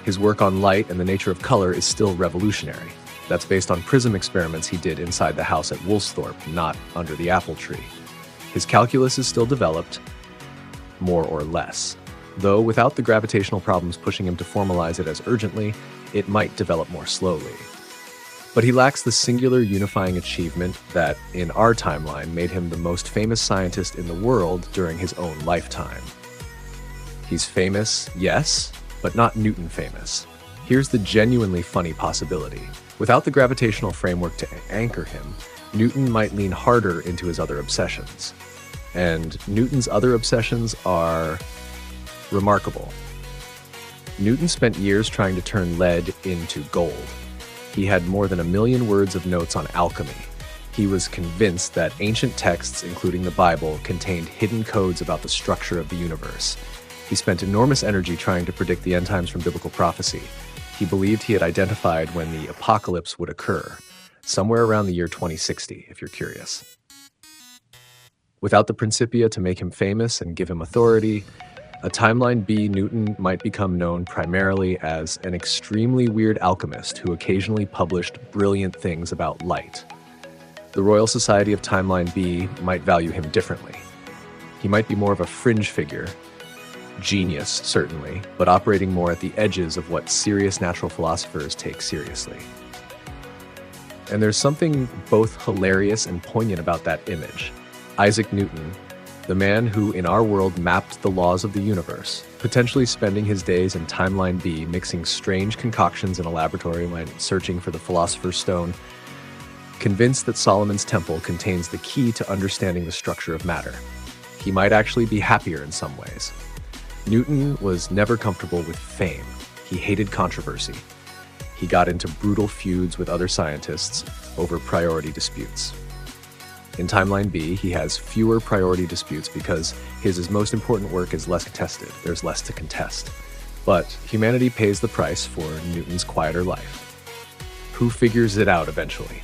His work on light and the nature of color is still revolutionary. That's based on prism experiments he did inside the house at Woolsthorpe, not under the apple tree. His calculus is still developed, more or less. Though without the gravitational problems pushing him to formalize it as urgently, it might develop more slowly. But he lacks the singular unifying achievement that, in our timeline, made him the most famous scientist in the world during his own lifetime. He's famous, yes, but not Newton famous. Here's the genuinely funny possibility. Without the gravitational framework to anchor him, Newton might lean harder into his other obsessions. And Newton's other obsessions are remarkable. Newton spent years trying to turn lead into gold. He had more than 1 million words of notes on alchemy. He was convinced that ancient texts, including the Bible, contained hidden codes about the structure of the universe. He spent enormous energy trying to predict the end times from biblical prophecy. He believed he had identified when the apocalypse would occur, somewhere around the year 2060, if you're curious. Without the Principia to make him famous and give him authority, a timeline B Newton might become known primarily as an extremely weird alchemist who occasionally published brilliant things about light. The Royal Society of Timeline B might value him differently. He might be more of a fringe figure, genius certainly, but operating more at the edges of what serious natural philosophers take seriously. And there's something both hilarious and poignant about that image. Isaac Newton, the man who in our world mapped the laws of the universe, potentially spending his days in timeline B mixing strange concoctions in a laboratory when searching for the Philosopher's Stone, convinced that Solomon's Temple contains the key to understanding the structure of matter. He might actually be happier in some ways. Newton was never comfortable with fame. He hated controversy. He got into brutal feuds with other scientists over priority disputes. In timeline B, he has fewer priority disputes because his most important work is less contested. There's less to contest. But humanity pays the price for Newton's quieter life. Who figures it out eventually?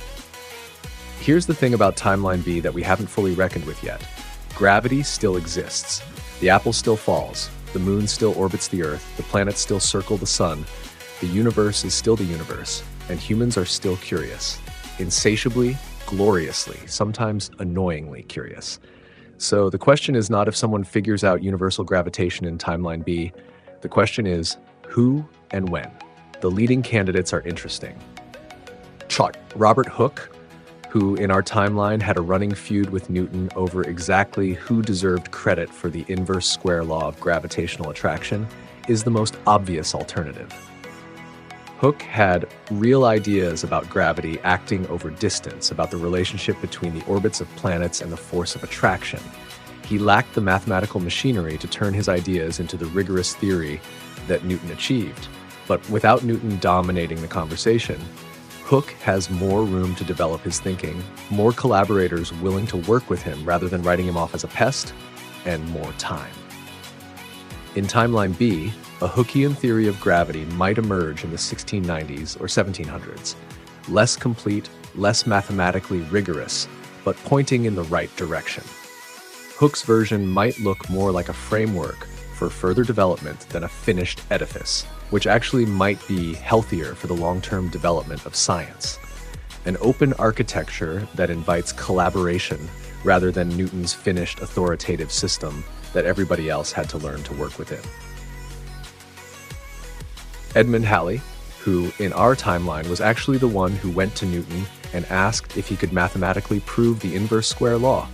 Here's the thing about timeline B that we haven't fully reckoned with yet. Gravity still exists. The apple still falls, the moon still orbits the earth, the planets still circle the sun, the universe is still the universe, and humans are still curious. Insatiably, gloriously, sometimes annoyingly curious. So the question is not if someone figures out universal gravitation in timeline B, the question is who and when. The leading candidates are interesting. Robert Hooke, who in our timeline had a running feud with Newton over exactly who deserved credit for the inverse square law of gravitational attraction, is the most obvious alternative. Hooke had real ideas about gravity acting over distance, about the relationship between the orbits of planets and the force of attraction. He lacked the mathematical machinery to turn his ideas into the rigorous theory that Newton achieved. But without Newton dominating the conversation, Hooke has more room to develop his thinking, more collaborators willing to work with him rather than writing him off as a pest, and more time. In timeline B, a Hookean theory of gravity might emerge in the 1690s or 1700s, less complete, less mathematically rigorous, but pointing in the right direction. Hooke's version might look more like a framework for further development than a finished edifice, which actually might be healthier for the long-term development of science. An open architecture that invites collaboration rather than Newton's finished authoritative system that everybody else had to learn to work within. Edmund Halley, who in our timeline was actually the one who went to Newton and asked if he could mathematically prove the inverse square law.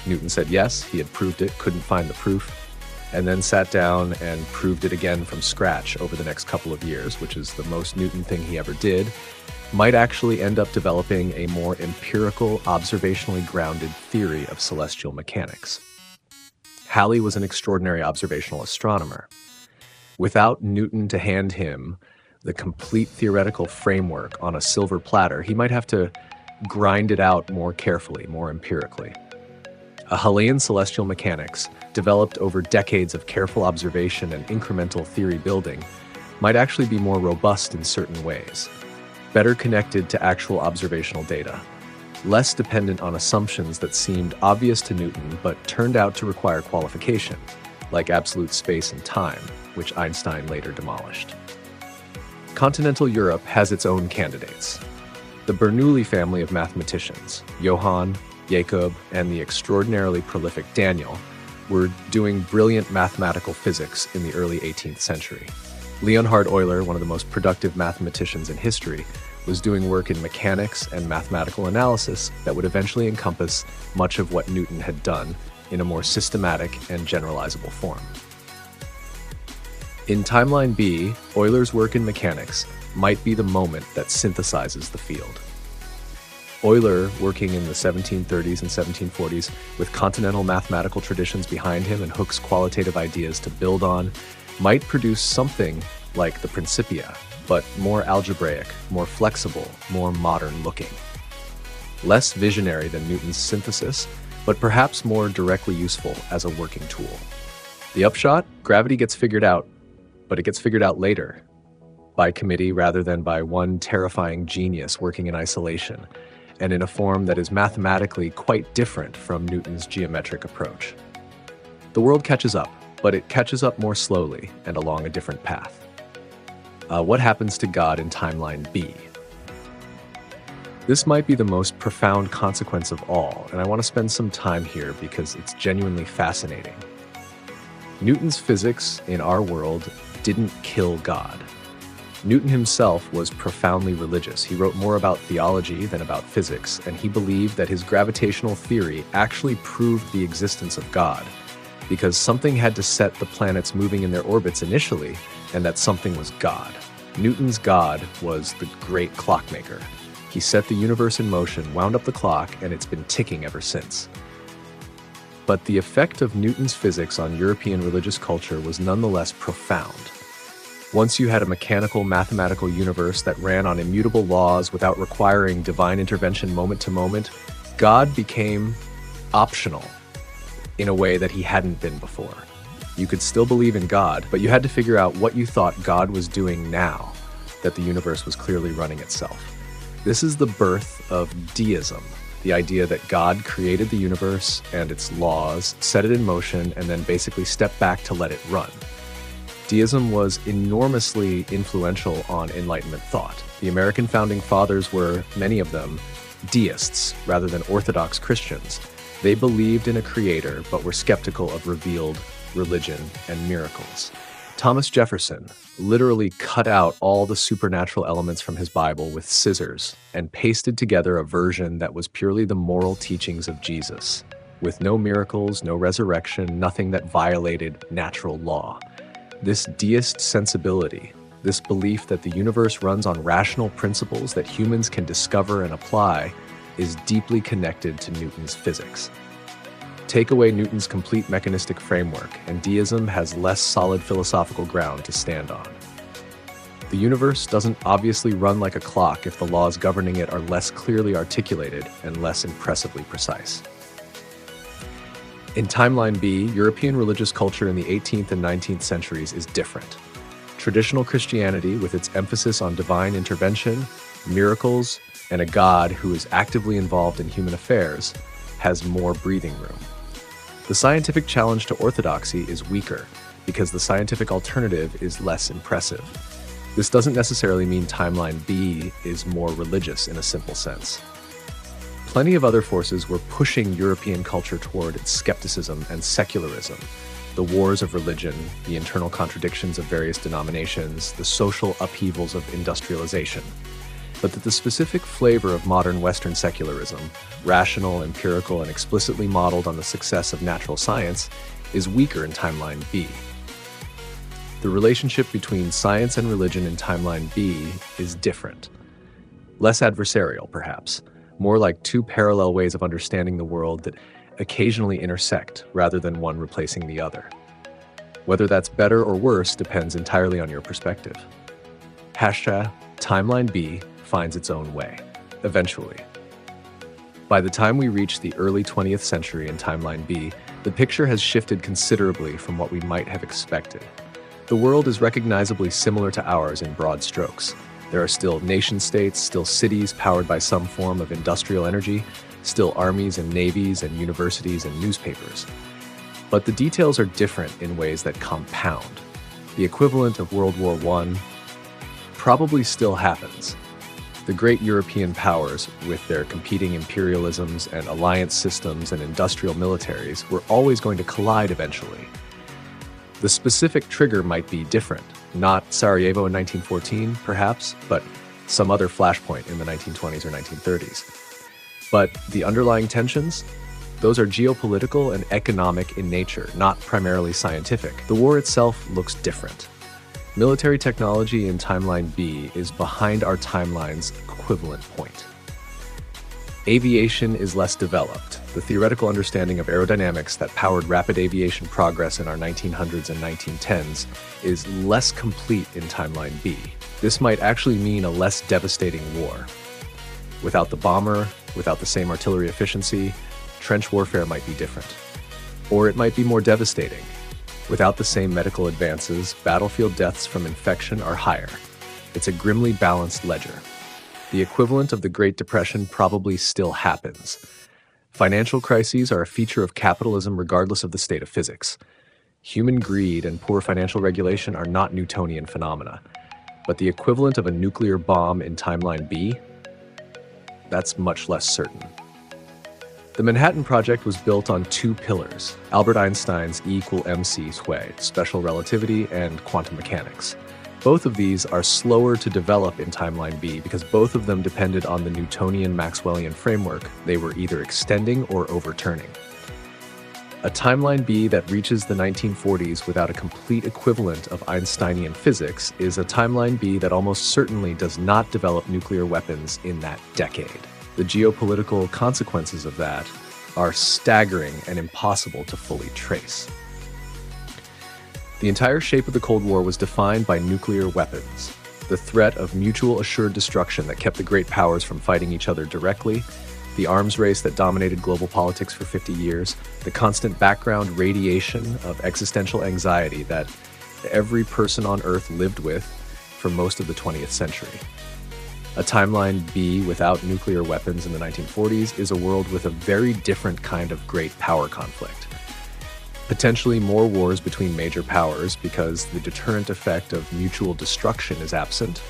Newton said yes, he had proved it, couldn't find the proof, and then sat down and proved it again from scratch over the next couple of years, which is the most Newton thing he ever did, might actually end up developing a more empirical, observationally grounded theory of celestial mechanics. Halley was an extraordinary observational astronomer. Without Newton to hand him the complete theoretical framework on a silver platter, he might have to grind it out more carefully, more empirically. A Hallean celestial mechanics, developed over decades of careful observation and incremental theory building, might actually be more robust in certain ways, better connected to actual observational data, less dependent on assumptions that seemed obvious to Newton but turned out to require qualification, like absolute space and time, which Einstein later demolished. Continental Europe has its own candidates. The Bernoulli family of mathematicians, Johann, Jacob, and the extraordinarily prolific Daniel, were doing brilliant mathematical physics in the early 18th century. Leonhard Euler, one of the most productive mathematicians in history, was doing work in mechanics and mathematical analysis that would eventually encompass much of what Newton had done in a more systematic and generalizable form. In timeline B, Euler's work in mechanics might be the moment that synthesizes the field. Euler, working in the 1730s and 1740s with continental mathematical traditions behind him and Hooke's qualitative ideas to build on, might produce something like the Principia, but more algebraic, more flexible, more modern looking. Less visionary than Newton's synthesis, but perhaps more directly useful as a working tool. The upshot? Gravity gets figured out, but it gets figured out later, by committee rather than by one terrifying genius working in isolation, and in a form that is mathematically quite different from Newton's geometric approach. The world catches up, but it catches up more slowly and along a different path. What happens to God in timeline B? This might be the most profound consequence of all, and I want to spend some time here because it's genuinely fascinating. Newton's physics in our world didn't kill God. Newton himself was profoundly religious. He wrote more about theology than about physics, and he believed that his gravitational theory actually proved the existence of God, because something had to set the planets moving in their orbits initially, and that something was God. Newton's God was the great clockmaker. He set the universe in motion, wound up the clock, and it's been ticking ever since. But the effect of Newton's physics on European religious culture was nonetheless profound. Once you had a mechanical, mathematical universe that ran on immutable laws without requiring divine intervention moment to moment, God became optional in a way that he hadn't been before. You could still believe in God, but you had to figure out what you thought God was doing now that the universe was clearly running itself. This is the birth of deism, The idea that God created the universe and its laws, set it in motion, and then basically stepped back to let it run. Deism was enormously influential on Enlightenment thought. The American founding fathers were, many of them, deists rather than Orthodox Christians. They believed in a creator but were skeptical of revealed religion and miracles. Thomas Jefferson literally cut out all the supernatural elements from his Bible with scissors and pasted together a version that was purely the moral teachings of Jesus, with no miracles, no resurrection, nothing that violated natural law. This deist sensibility, this belief that the universe runs on rational principles that humans can discover and apply, is deeply connected to Newton's physics. Take away Newton's complete mechanistic framework, and deism has less solid philosophical ground to stand on. The universe doesn't obviously run like a clock if the laws governing it are less clearly articulated and less impressively precise. In Timeline B, European religious culture in the 18th and 19th centuries is different. Traditional Christianity, with its emphasis on divine intervention, miracles, and a God who is actively involved in human affairs, has more breathing room. The scientific challenge to orthodoxy is weaker because the scientific alternative is less impressive. This doesn't necessarily mean Timeline B is more religious in a simple sense. Plenty of other forces were pushing European culture toward its skepticism and secularism. The wars of religion, the internal contradictions of various denominations, the social upheavals of industrialization. But that the specific flavor of modern Western secularism, rational, empirical, and explicitly modeled on the success of natural science, is weaker in Timeline B. The relationship between science and religion in Timeline B is different. Less adversarial, perhaps. More like two parallel ways of understanding the world that occasionally intersect rather than one replacing the other. Whether that's better or worse depends entirely on your perspective. Timeline B finds its own way, eventually. By the time we reach the early 20th century in Timeline B, the picture has shifted considerably from what we might have expected. The world is recognizably similar to ours in broad strokes. There are still nation-states, still cities powered by some form of industrial energy, still armies and navies and universities and newspapers. But the details are different in ways that compound. The equivalent of World War I probably still happens. The great European powers, with their competing imperialisms and alliance systems and industrial militaries, were always going to collide eventually. The specific trigger might be different. Not Sarajevo in 1914, perhaps, but some other flashpoint in the 1920s or 1930s. But the underlying tensions? Those are geopolitical and economic in nature, not primarily scientific. The war itself looks different. Military technology in Timeline B is behind our timeline's equivalent point. Aviation is less developed. The theoretical understanding of aerodynamics that powered rapid aviation progress in our 1900s and 1910s is less complete in Timeline B. This might actually mean a less devastating war. Without the bomber, without the same artillery efficiency, trench warfare might be different. Or it might be more devastating. Without the same medical advances, battlefield deaths from infection are higher. It's a grimly balanced ledger. The equivalent of the Great Depression probably still happens. Financial crises are a feature of capitalism regardless of the state of physics. Human greed and poor financial regulation are not Newtonian phenomena. But the equivalent of a nuclear bomb in Timeline B? That's much less certain. The Manhattan Project was built on two pillars: Albert Einstein's E=mc squared, special relativity, and quantum mechanics. Both of these are slower to develop in Timeline B because both of them depended on the Newtonian Maxwellian framework they were either extending or overturning. A Timeline B that reaches the 1940s without a complete equivalent of Einsteinian physics is a Timeline B that almost certainly does not develop nuclear weapons in that decade. The geopolitical consequences of that are staggering and impossible to fully trace. The entire shape of the Cold War was defined by nuclear weapons, the threat of mutual assured destruction that kept the great powers from fighting each other directly, the arms race that dominated global politics for 50 years, the constant background radiation of existential anxiety that every person on Earth lived with for most of the 20th century. A timeline B without nuclear weapons in the 1940s is a world with a very different kind of great power conflict. Potentially more wars between major powers because the deterrent effect of mutual destruction is absent,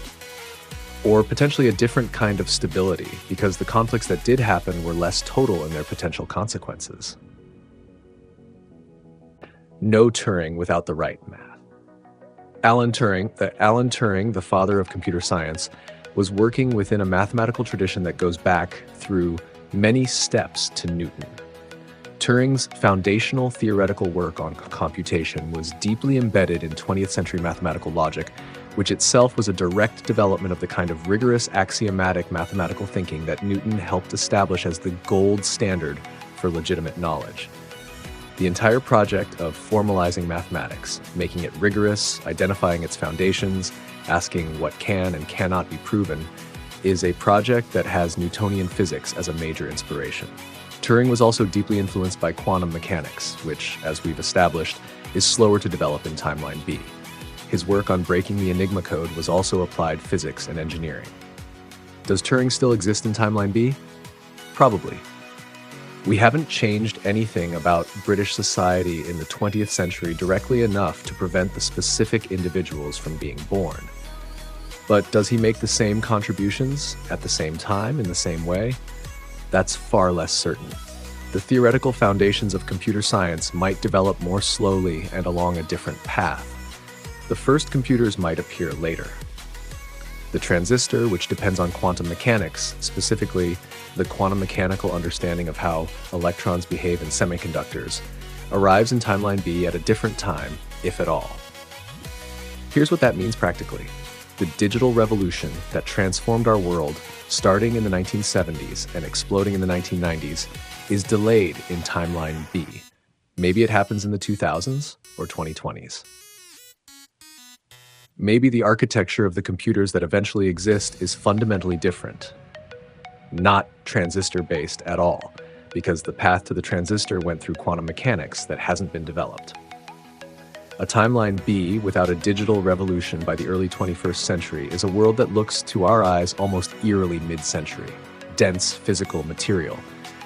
or potentially a different kind of stability because the conflicts that did happen were less total in their potential consequences. No Turing without the right math. Alan Turing, the father of computer science, was working within a mathematical tradition that goes back through many steps to Newton. Turing's foundational theoretical work on computation was deeply embedded in 20th century mathematical logic, which itself was a direct development of the kind of rigorous axiomatic mathematical thinking that Newton helped establish as the gold standard for legitimate knowledge. The entire project of formalizing mathematics, making it rigorous, identifying its foundations, asking what can and cannot be proven, is a project that has Newtonian physics as a major inspiration. Turing was also deeply influenced by quantum mechanics, which, as we've established, is slower to develop in Timeline B. His work on breaking the Enigma code was also applied physics and engineering. Does Turing still exist in Timeline B? Probably. We haven't changed anything about British society in the 20th century directly enough to prevent the specific individuals from being born. But does he make the same contributions at the same time in the same way? That's far less certain. The theoretical foundations of computer science might develop more slowly and along a different path. The first computers might appear later. The transistor, which depends on quantum mechanics, specifically the quantum mechanical understanding of how electrons behave in semiconductors, arrives in Timeline B at a different time, if at all. Here's what that means practically. The digital revolution that transformed our world, starting in the 1970s and exploding in the 1990s, is delayed in Timeline B. Maybe it happens in the 2000s or 2020s. Maybe the architecture of the computers that eventually exist is fundamentally different. Not transistor-based at all, because the path to the transistor went through quantum mechanics that hasn't been developed. A Timeline B without a digital revolution by the early 21st century is a world that looks to our eyes almost eerily mid-century. Dense physical material.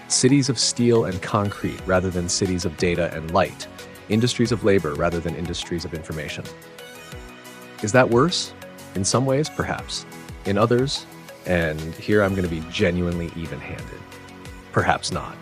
Cities of steel and concrete rather than cities of data and light. Industries of labor rather than industries of information. Is that worse? In some ways, perhaps. In others, and here I'm going to be genuinely even-handed, perhaps not.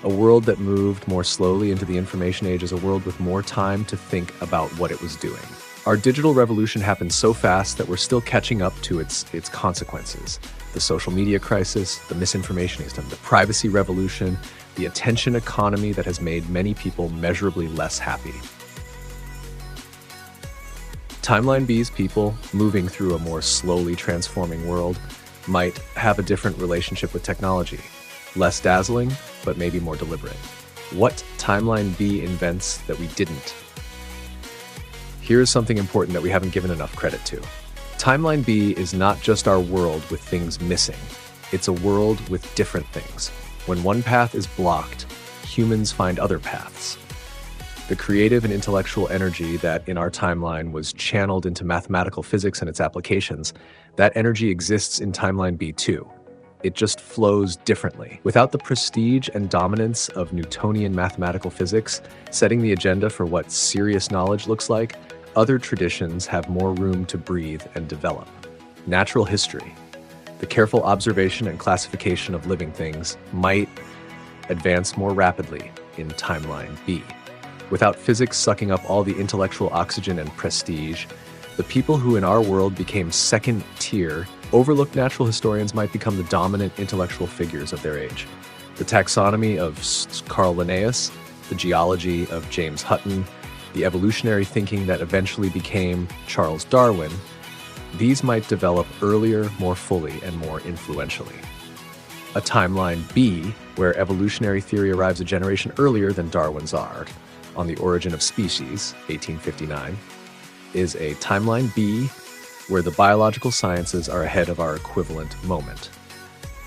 A world that moved more slowly into the information age is a world with more time to think about what it was doing. Our digital revolution happened so fast that we're still catching up to its consequences. The social media crisis, the misinformation system, the privacy revolution, the attention economy that has made many people measurably less happy. Timeline B's people, moving through a more slowly transforming world, might have a different relationship with technology. Less dazzling, but maybe more deliberate. What Timeline B invents that we didn't? Here's something important that we haven't given enough credit to. Timeline B is not just our world with things missing. It's a world with different things. When one path is blocked, humans find other paths. The creative and intellectual energy that in our timeline was channeled into mathematical physics and its applications, that energy exists in Timeline B too. It just flows differently. Without the prestige and dominance of Newtonian mathematical physics, setting the agenda for what serious knowledge looks like, other traditions have more room to breathe and develop. Natural history, the careful observation and classification of living things, might advance more rapidly in Timeline B. Without physics sucking up all the intellectual oxygen and prestige, the people who in our world became second-tier, overlooked natural historians might become the dominant intellectual figures of their age. The taxonomy of Carl Linnaeus, the geology of James Hutton, the evolutionary thinking that eventually became Charles Darwin, these might develop earlier, more fully, and more influentially. A Timeline B, where evolutionary theory arrives a generation earlier than Darwin's arc, on the Origin of Species, 1859, is a Timeline B where the biological sciences are ahead of our equivalent moment.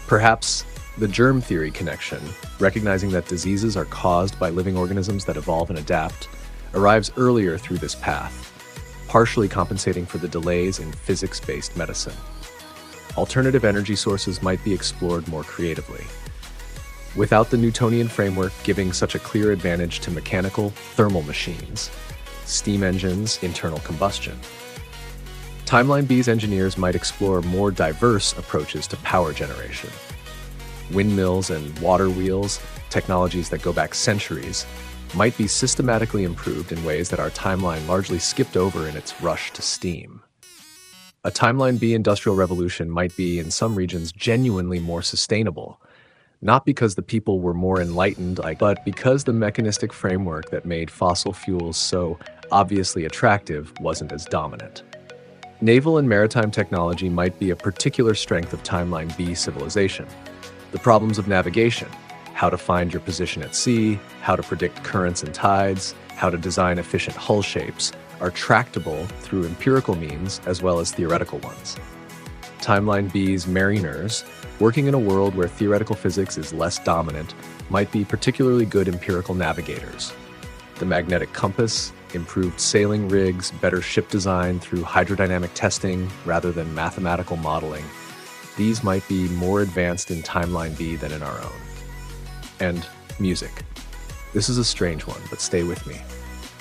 Perhaps the germ theory connection, recognizing that diseases are caused by living organisms that evolve and adapt, arrives earlier through this path, partially compensating for the delays in physics-based medicine. Alternative energy sources might be explored more creatively. Without the Newtonian framework giving such a clear advantage to mechanical, thermal machines, steam engines, internal combustion. Timeline B's engineers might explore more diverse approaches to power generation. Windmills and water wheels, technologies that go back centuries, might be systematically improved in ways that our timeline largely skipped over in its rush to steam. A Timeline B industrial revolution might be, in some regions, genuinely more sustainable, not because the people were more enlightened, but because the mechanistic framework that made fossil fuels so obviously attractive wasn't as dominant. Naval and maritime technology might be a particular strength of Timeline B civilization. The problems of navigation, how to find your position at sea, how to predict currents and tides, how to design efficient hull shapes, are tractable through empirical means as well as theoretical ones. Timeline B's mariners, working in a world where theoretical physics is less dominant, might be particularly good empirical navigators. The magnetic compass, improved sailing rigs, better ship design through hydrodynamic testing rather than mathematical modeling. These might be more advanced in Timeline B than in our own. And music. This is a strange one, but stay with me.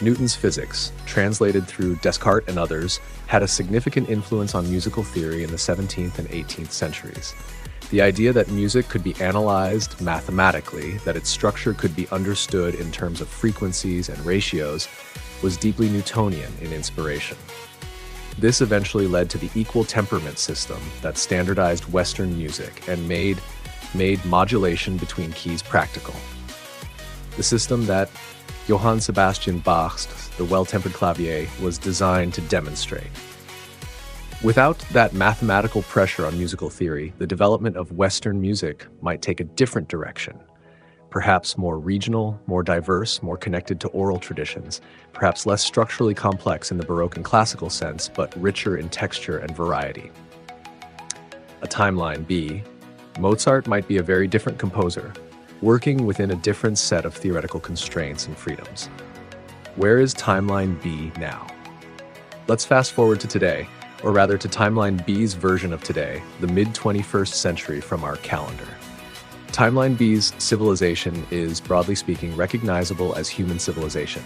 Newton's physics, translated through Descartes and others, had a significant influence on musical theory in the 17th and 18th centuries. The idea that music could be analyzed mathematically, that its structure could be understood in terms of frequencies and ratios, was deeply Newtonian in inspiration. This eventually led to the equal temperament system that standardized Western music and made modulation between keys practical. The system that Johann Sebastian Bach's The Well-Tempered Clavier was designed to demonstrate. Without that mathematical pressure on musical theory, the development of Western music might take a different direction. Perhaps more regional, more diverse, more connected to oral traditions, perhaps less structurally complex in the Baroque and classical sense, but richer in texture and variety. A Timeline B, Mozart might be a very different composer, working within a different set of theoretical constraints and freedoms. Where is Timeline B now? Let's fast forward to today, or rather to Timeline B's version of today, the mid-21st century from our calendar. Timeline B's civilization is, broadly speaking, recognizable as human civilization.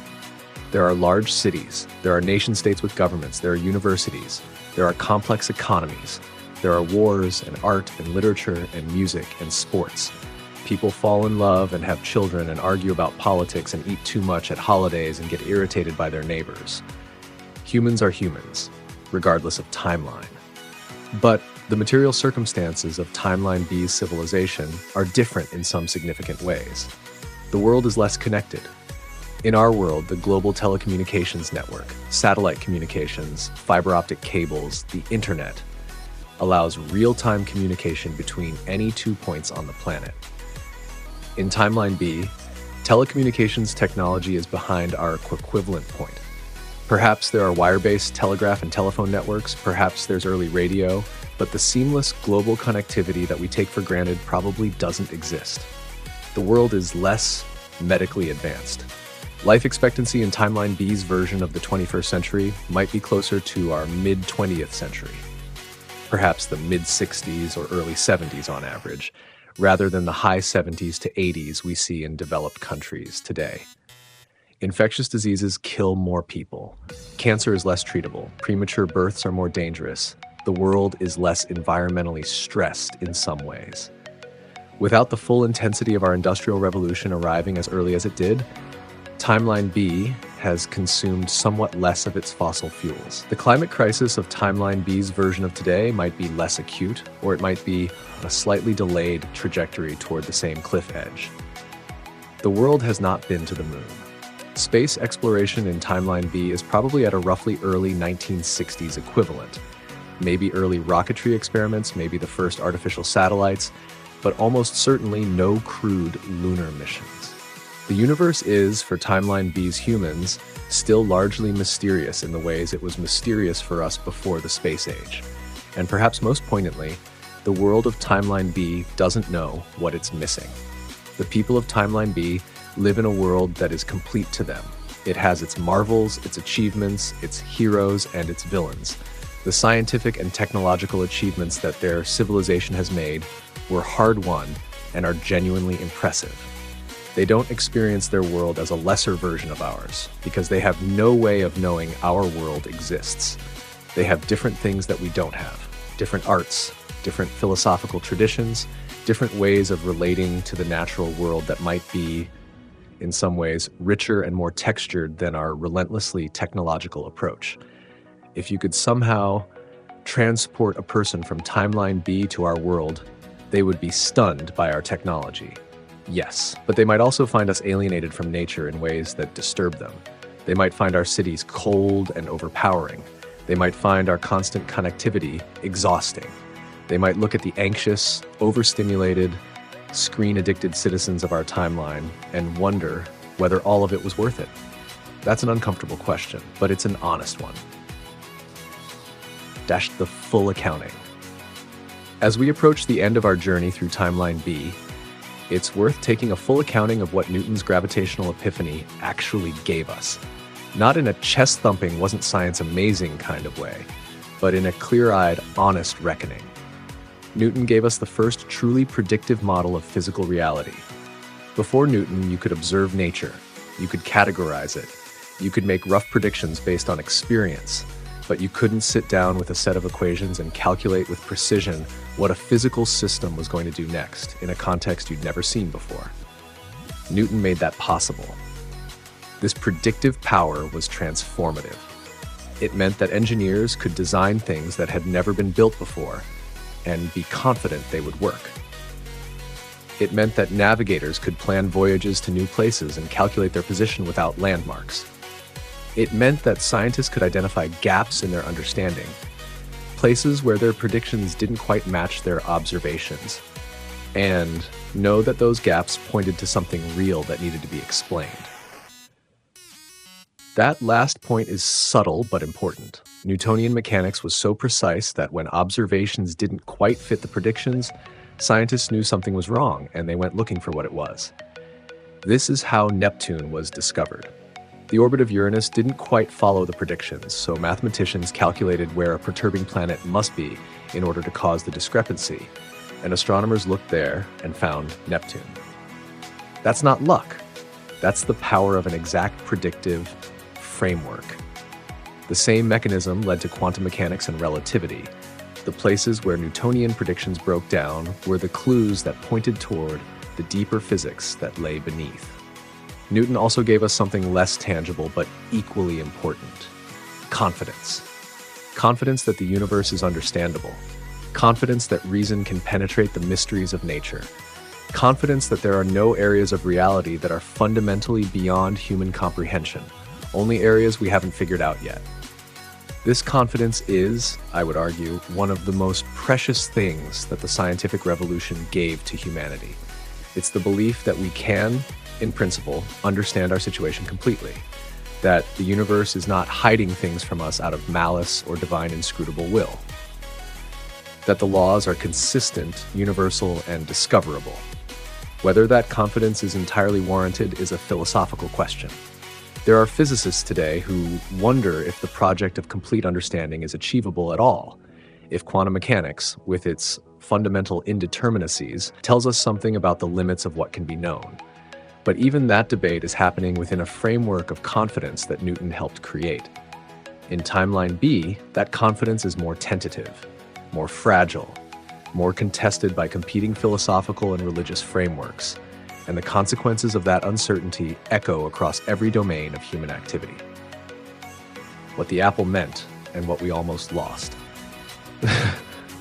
There are large cities, there are nation-states with governments, there are universities, there are complex economies, there are wars and art and literature and music and sports. People fall in love and have children and argue about politics and eat too much at holidays and get irritated by their neighbors. Humans are humans, regardless of timeline. But the material circumstances of Timeline B's civilization are different in some significant ways. The world is less connected. In our world, the global telecommunications network, satellite communications, fiber optic cables, the internet, allows real-time communication between any 2 points on the planet. In Timeline B, telecommunications technology is behind our equivalent point. Perhaps there are wire-based telegraph and telephone networks, perhaps there's early radio, but the seamless global connectivity that we take for granted probably doesn't exist. The world is less medically advanced. Life expectancy in Timeline B's version of the 21st century might be closer to our mid-20th century, perhaps the mid-60s or early 70s on average, rather than the high 70s to 80s we see in developed countries today. Infectious diseases kill more people. Cancer is less treatable. Premature births are more dangerous. The world is less environmentally stressed in some ways. Without the full intensity of our Industrial Revolution arriving as early as it did, Timeline B has consumed somewhat less of its fossil fuels. The climate crisis of Timeline B's version of today might be less acute, or it might be a slightly delayed trajectory toward the same cliff edge. The world has not been to the moon. Space exploration in Timeline B is probably at a roughly early 1960s equivalent. Maybe early rocketry experiments, maybe the first artificial satellites, but almost certainly no crewed lunar missions. The universe is, for Timeline B's humans, still largely mysterious in the ways it was mysterious for us before the space age. And perhaps most poignantly, the world of Timeline B doesn't know what it's missing. The people of Timeline B live in a world that is complete to them. It has its marvels, its achievements, its heroes, and its villains. The scientific and technological achievements that their civilization has made were hard-won and are genuinely impressive. They don't experience their world as a lesser version of ours because they have no way of knowing our world exists. They have different things that we don't have, different arts, different philosophical traditions, different ways of relating to the natural world that might be, in some ways, richer and more textured than our relentlessly technological approach. If you could somehow transport a person from timeline B to our world, they would be stunned by our technology. Yes, but they might also find us alienated from nature in ways that disturb them. They might find our cities cold and overpowering. They might find our constant connectivity exhausting. They might look at the anxious, overstimulated, screen-addicted citizens of our timeline and wonder whether all of it was worth it. That's an uncomfortable question, but it's an honest one. The full accounting. As we approach the end of our journey through timeline B, it's worth taking a full accounting of what Newton's gravitational epiphany actually gave us. Not in a chest-thumping, wasn't science amazing kind of way, but in a clear-eyed, honest reckoning. Newton gave us the first truly predictive model of physical reality. Before Newton, you could observe nature, you could categorize it, you could make rough predictions based on experience, but you couldn't sit down with a set of equations and calculate with precision what a physical system was going to do next in a context you'd never seen before. Newton made that possible. This predictive power was transformative. It meant that engineers could design things that had never been built before and be confident they would work. It meant that navigators could plan voyages to new places and calculate their position without landmarks. It meant that scientists could identify gaps in their understanding, places where their predictions didn't quite match their observations, and know that those gaps pointed to something real that needed to be explained. That last point is subtle but important. Newtonian mechanics was so precise that when observations didn't quite fit the predictions, scientists knew something was wrong and they went looking for what it was. This is how Neptune was discovered. The orbit of Uranus didn't quite follow the predictions, so mathematicians calculated where a perturbing planet must be in order to cause the discrepancy, and astronomers looked there and found Neptune. That's not luck. That's the power of an exact predictive framework. The same mechanism led to quantum mechanics and relativity. The places where Newtonian predictions broke down were the clues that pointed toward the deeper physics that lay beneath. Newton also gave us something less tangible but equally important: confidence. Confidence that the universe is understandable. Confidence that reason can penetrate the mysteries of nature. Confidence that there are no areas of reality that are fundamentally beyond human comprehension, only areas we haven't figured out yet. This confidence is, I would argue, one of the most precious things that the scientific revolution gave to humanity. It's the belief that we can, in principle, understand our situation completely, that the universe is not hiding things from us out of malice or divine inscrutable will, that the laws are consistent, universal, and discoverable. Whether that confidence is entirely warranted is a philosophical question. There are physicists today who wonder if the project of complete understanding is achievable at all, if quantum mechanics, with its fundamental indeterminacies, tells us something about the limits of what can be known. But even that debate is happening within a framework of confidence that Newton helped create. In timeline B, that confidence is more tentative, more fragile, more contested by competing philosophical and religious frameworks, and the consequences of that uncertainty echo across every domain of human activity. What the apple meant and what we almost lost.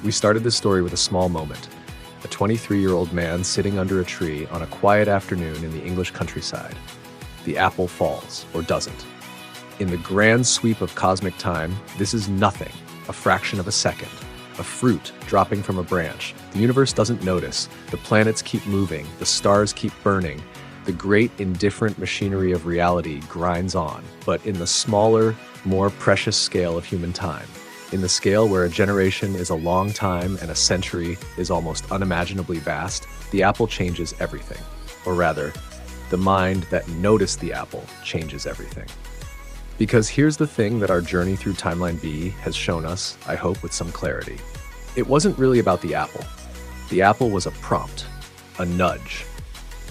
We started this story with a small moment. A 23-year-old man sitting under a tree on a quiet afternoon in the English countryside. The apple falls, or doesn't. In the grand sweep of cosmic time, this is nothing, a fraction of a second. A fruit dropping from a branch. The universe doesn't notice. The planets keep moving. The stars keep burning. The great indifferent machinery of reality grinds on, but in the smaller, more precious scale of human time. In the scale where a generation is a long time and a century is almost unimaginably vast, the apple changes everything. Or rather, the mind that noticed the apple changes everything. Because here's the thing that our journey through Timeline B has shown us, I hope with some clarity. It wasn't really about the apple. The apple was a prompt, a nudge,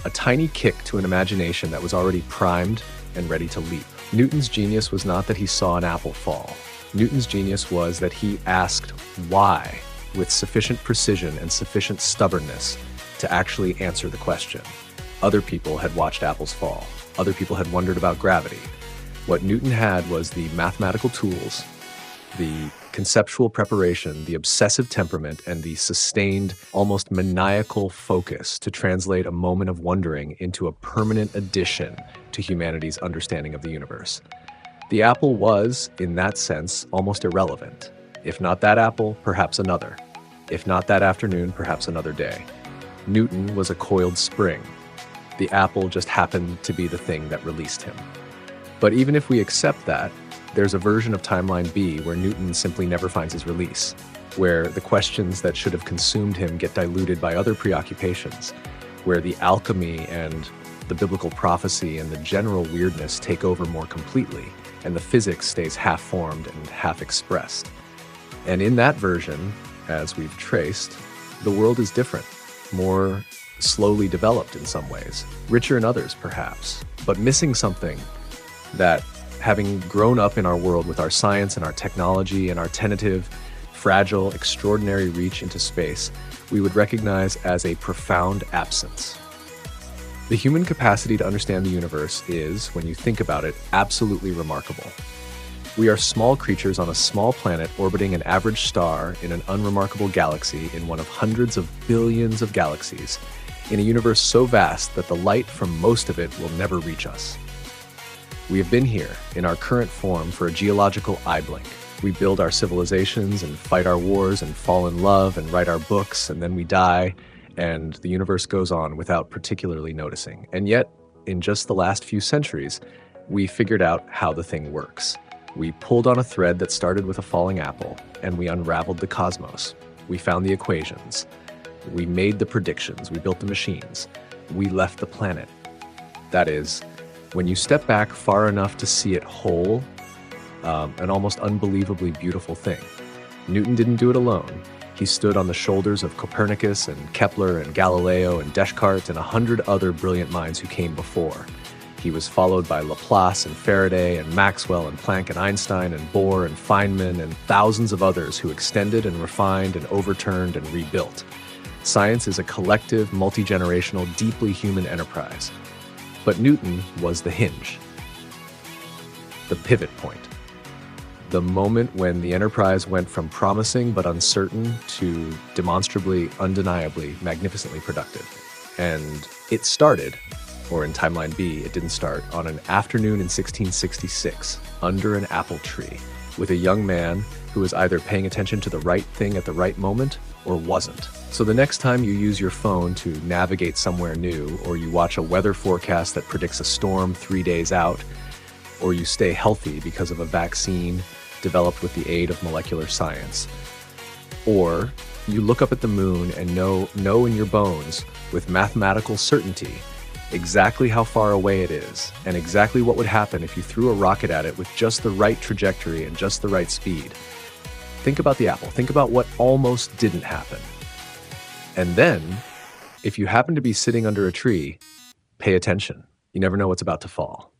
a tiny kick to an imagination that was already primed and ready to leap. Newton's genius was not that he saw an apple fall. Newton's genius was that he asked why with sufficient precision and sufficient stubbornness to actually answer the question. Other people had watched apples fall. Other people had wondered about gravity. What Newton had was the mathematical tools, the conceptual preparation, the obsessive temperament, and the sustained, almost maniacal focus to translate a moment of wondering into a permanent addition to humanity's understanding of the universe. The apple was, in that sense, almost irrelevant. If not that apple, perhaps another. If not that afternoon, perhaps another day. Newton was a coiled spring. The apple just happened to be the thing that released him. But even if we accept that, there's a version of Timeline B where Newton simply never finds his release, where the questions that should have consumed him get diluted by other preoccupations, where the alchemy and the biblical prophecy and the general weirdness take over more completely, and the physics stays half-formed and half-expressed. And in that version, as we've traced, the world is different, more slowly developed in some ways, richer in others perhaps, but missing something that, having grown up in our world with our science and our technology and our tentative, fragile, extraordinary reach into space, we would recognize as a profound absence. The human capacity to understand the universe is, when you think about it, absolutely remarkable. We are small creatures on a small planet orbiting an average star in an unremarkable galaxy in one of hundreds of billions of galaxies, in a universe so vast that the light from most of it will never reach us. We have been here, in our current form, for a geological eye blink. We build our civilizations and fight our wars and fall in love and write our books, and then we die, and the universe goes on without particularly noticing. And yet, in just the last few centuries, we figured out how the thing works. We pulled on a thread that started with a falling apple, and we unraveled the cosmos. We found the equations. We made the predictions. We built the machines. We left the planet. That is, when you step back far enough to see it whole, an almost unbelievably beautiful thing. Newton didn't do it alone. He stood on the shoulders of Copernicus and Kepler and Galileo and Descartes and 100 other brilliant minds who came before. He was followed by Laplace and Faraday and Maxwell and Planck and Einstein and Bohr and Feynman and thousands of others who extended and refined and overturned and rebuilt. Science is a collective, multi-generational, deeply human enterprise. But Newton was the hinge, the pivot point, the moment when the enterprise went from promising but uncertain to demonstrably, undeniably, magnificently productive. And it started, or in Timeline B, it didn't start, on an afternoon in 1666, under an apple tree, with a young man who was either paying attention to the right thing at the right moment or wasn't. So the next time you use your phone to navigate somewhere new, or you watch a weather forecast that predicts a storm 3 days out, or you stay healthy because of a vaccine developed with the aid of molecular science, or you look up at the moon and know in your bones with mathematical certainty exactly how far away it is and exactly what would happen if you threw a rocket at it with just the right trajectory and just the right speed. Think about the apple. Think about what almost didn't happen. And then, if you happen to be sitting under a tree, pay attention. You never know what's about to fall.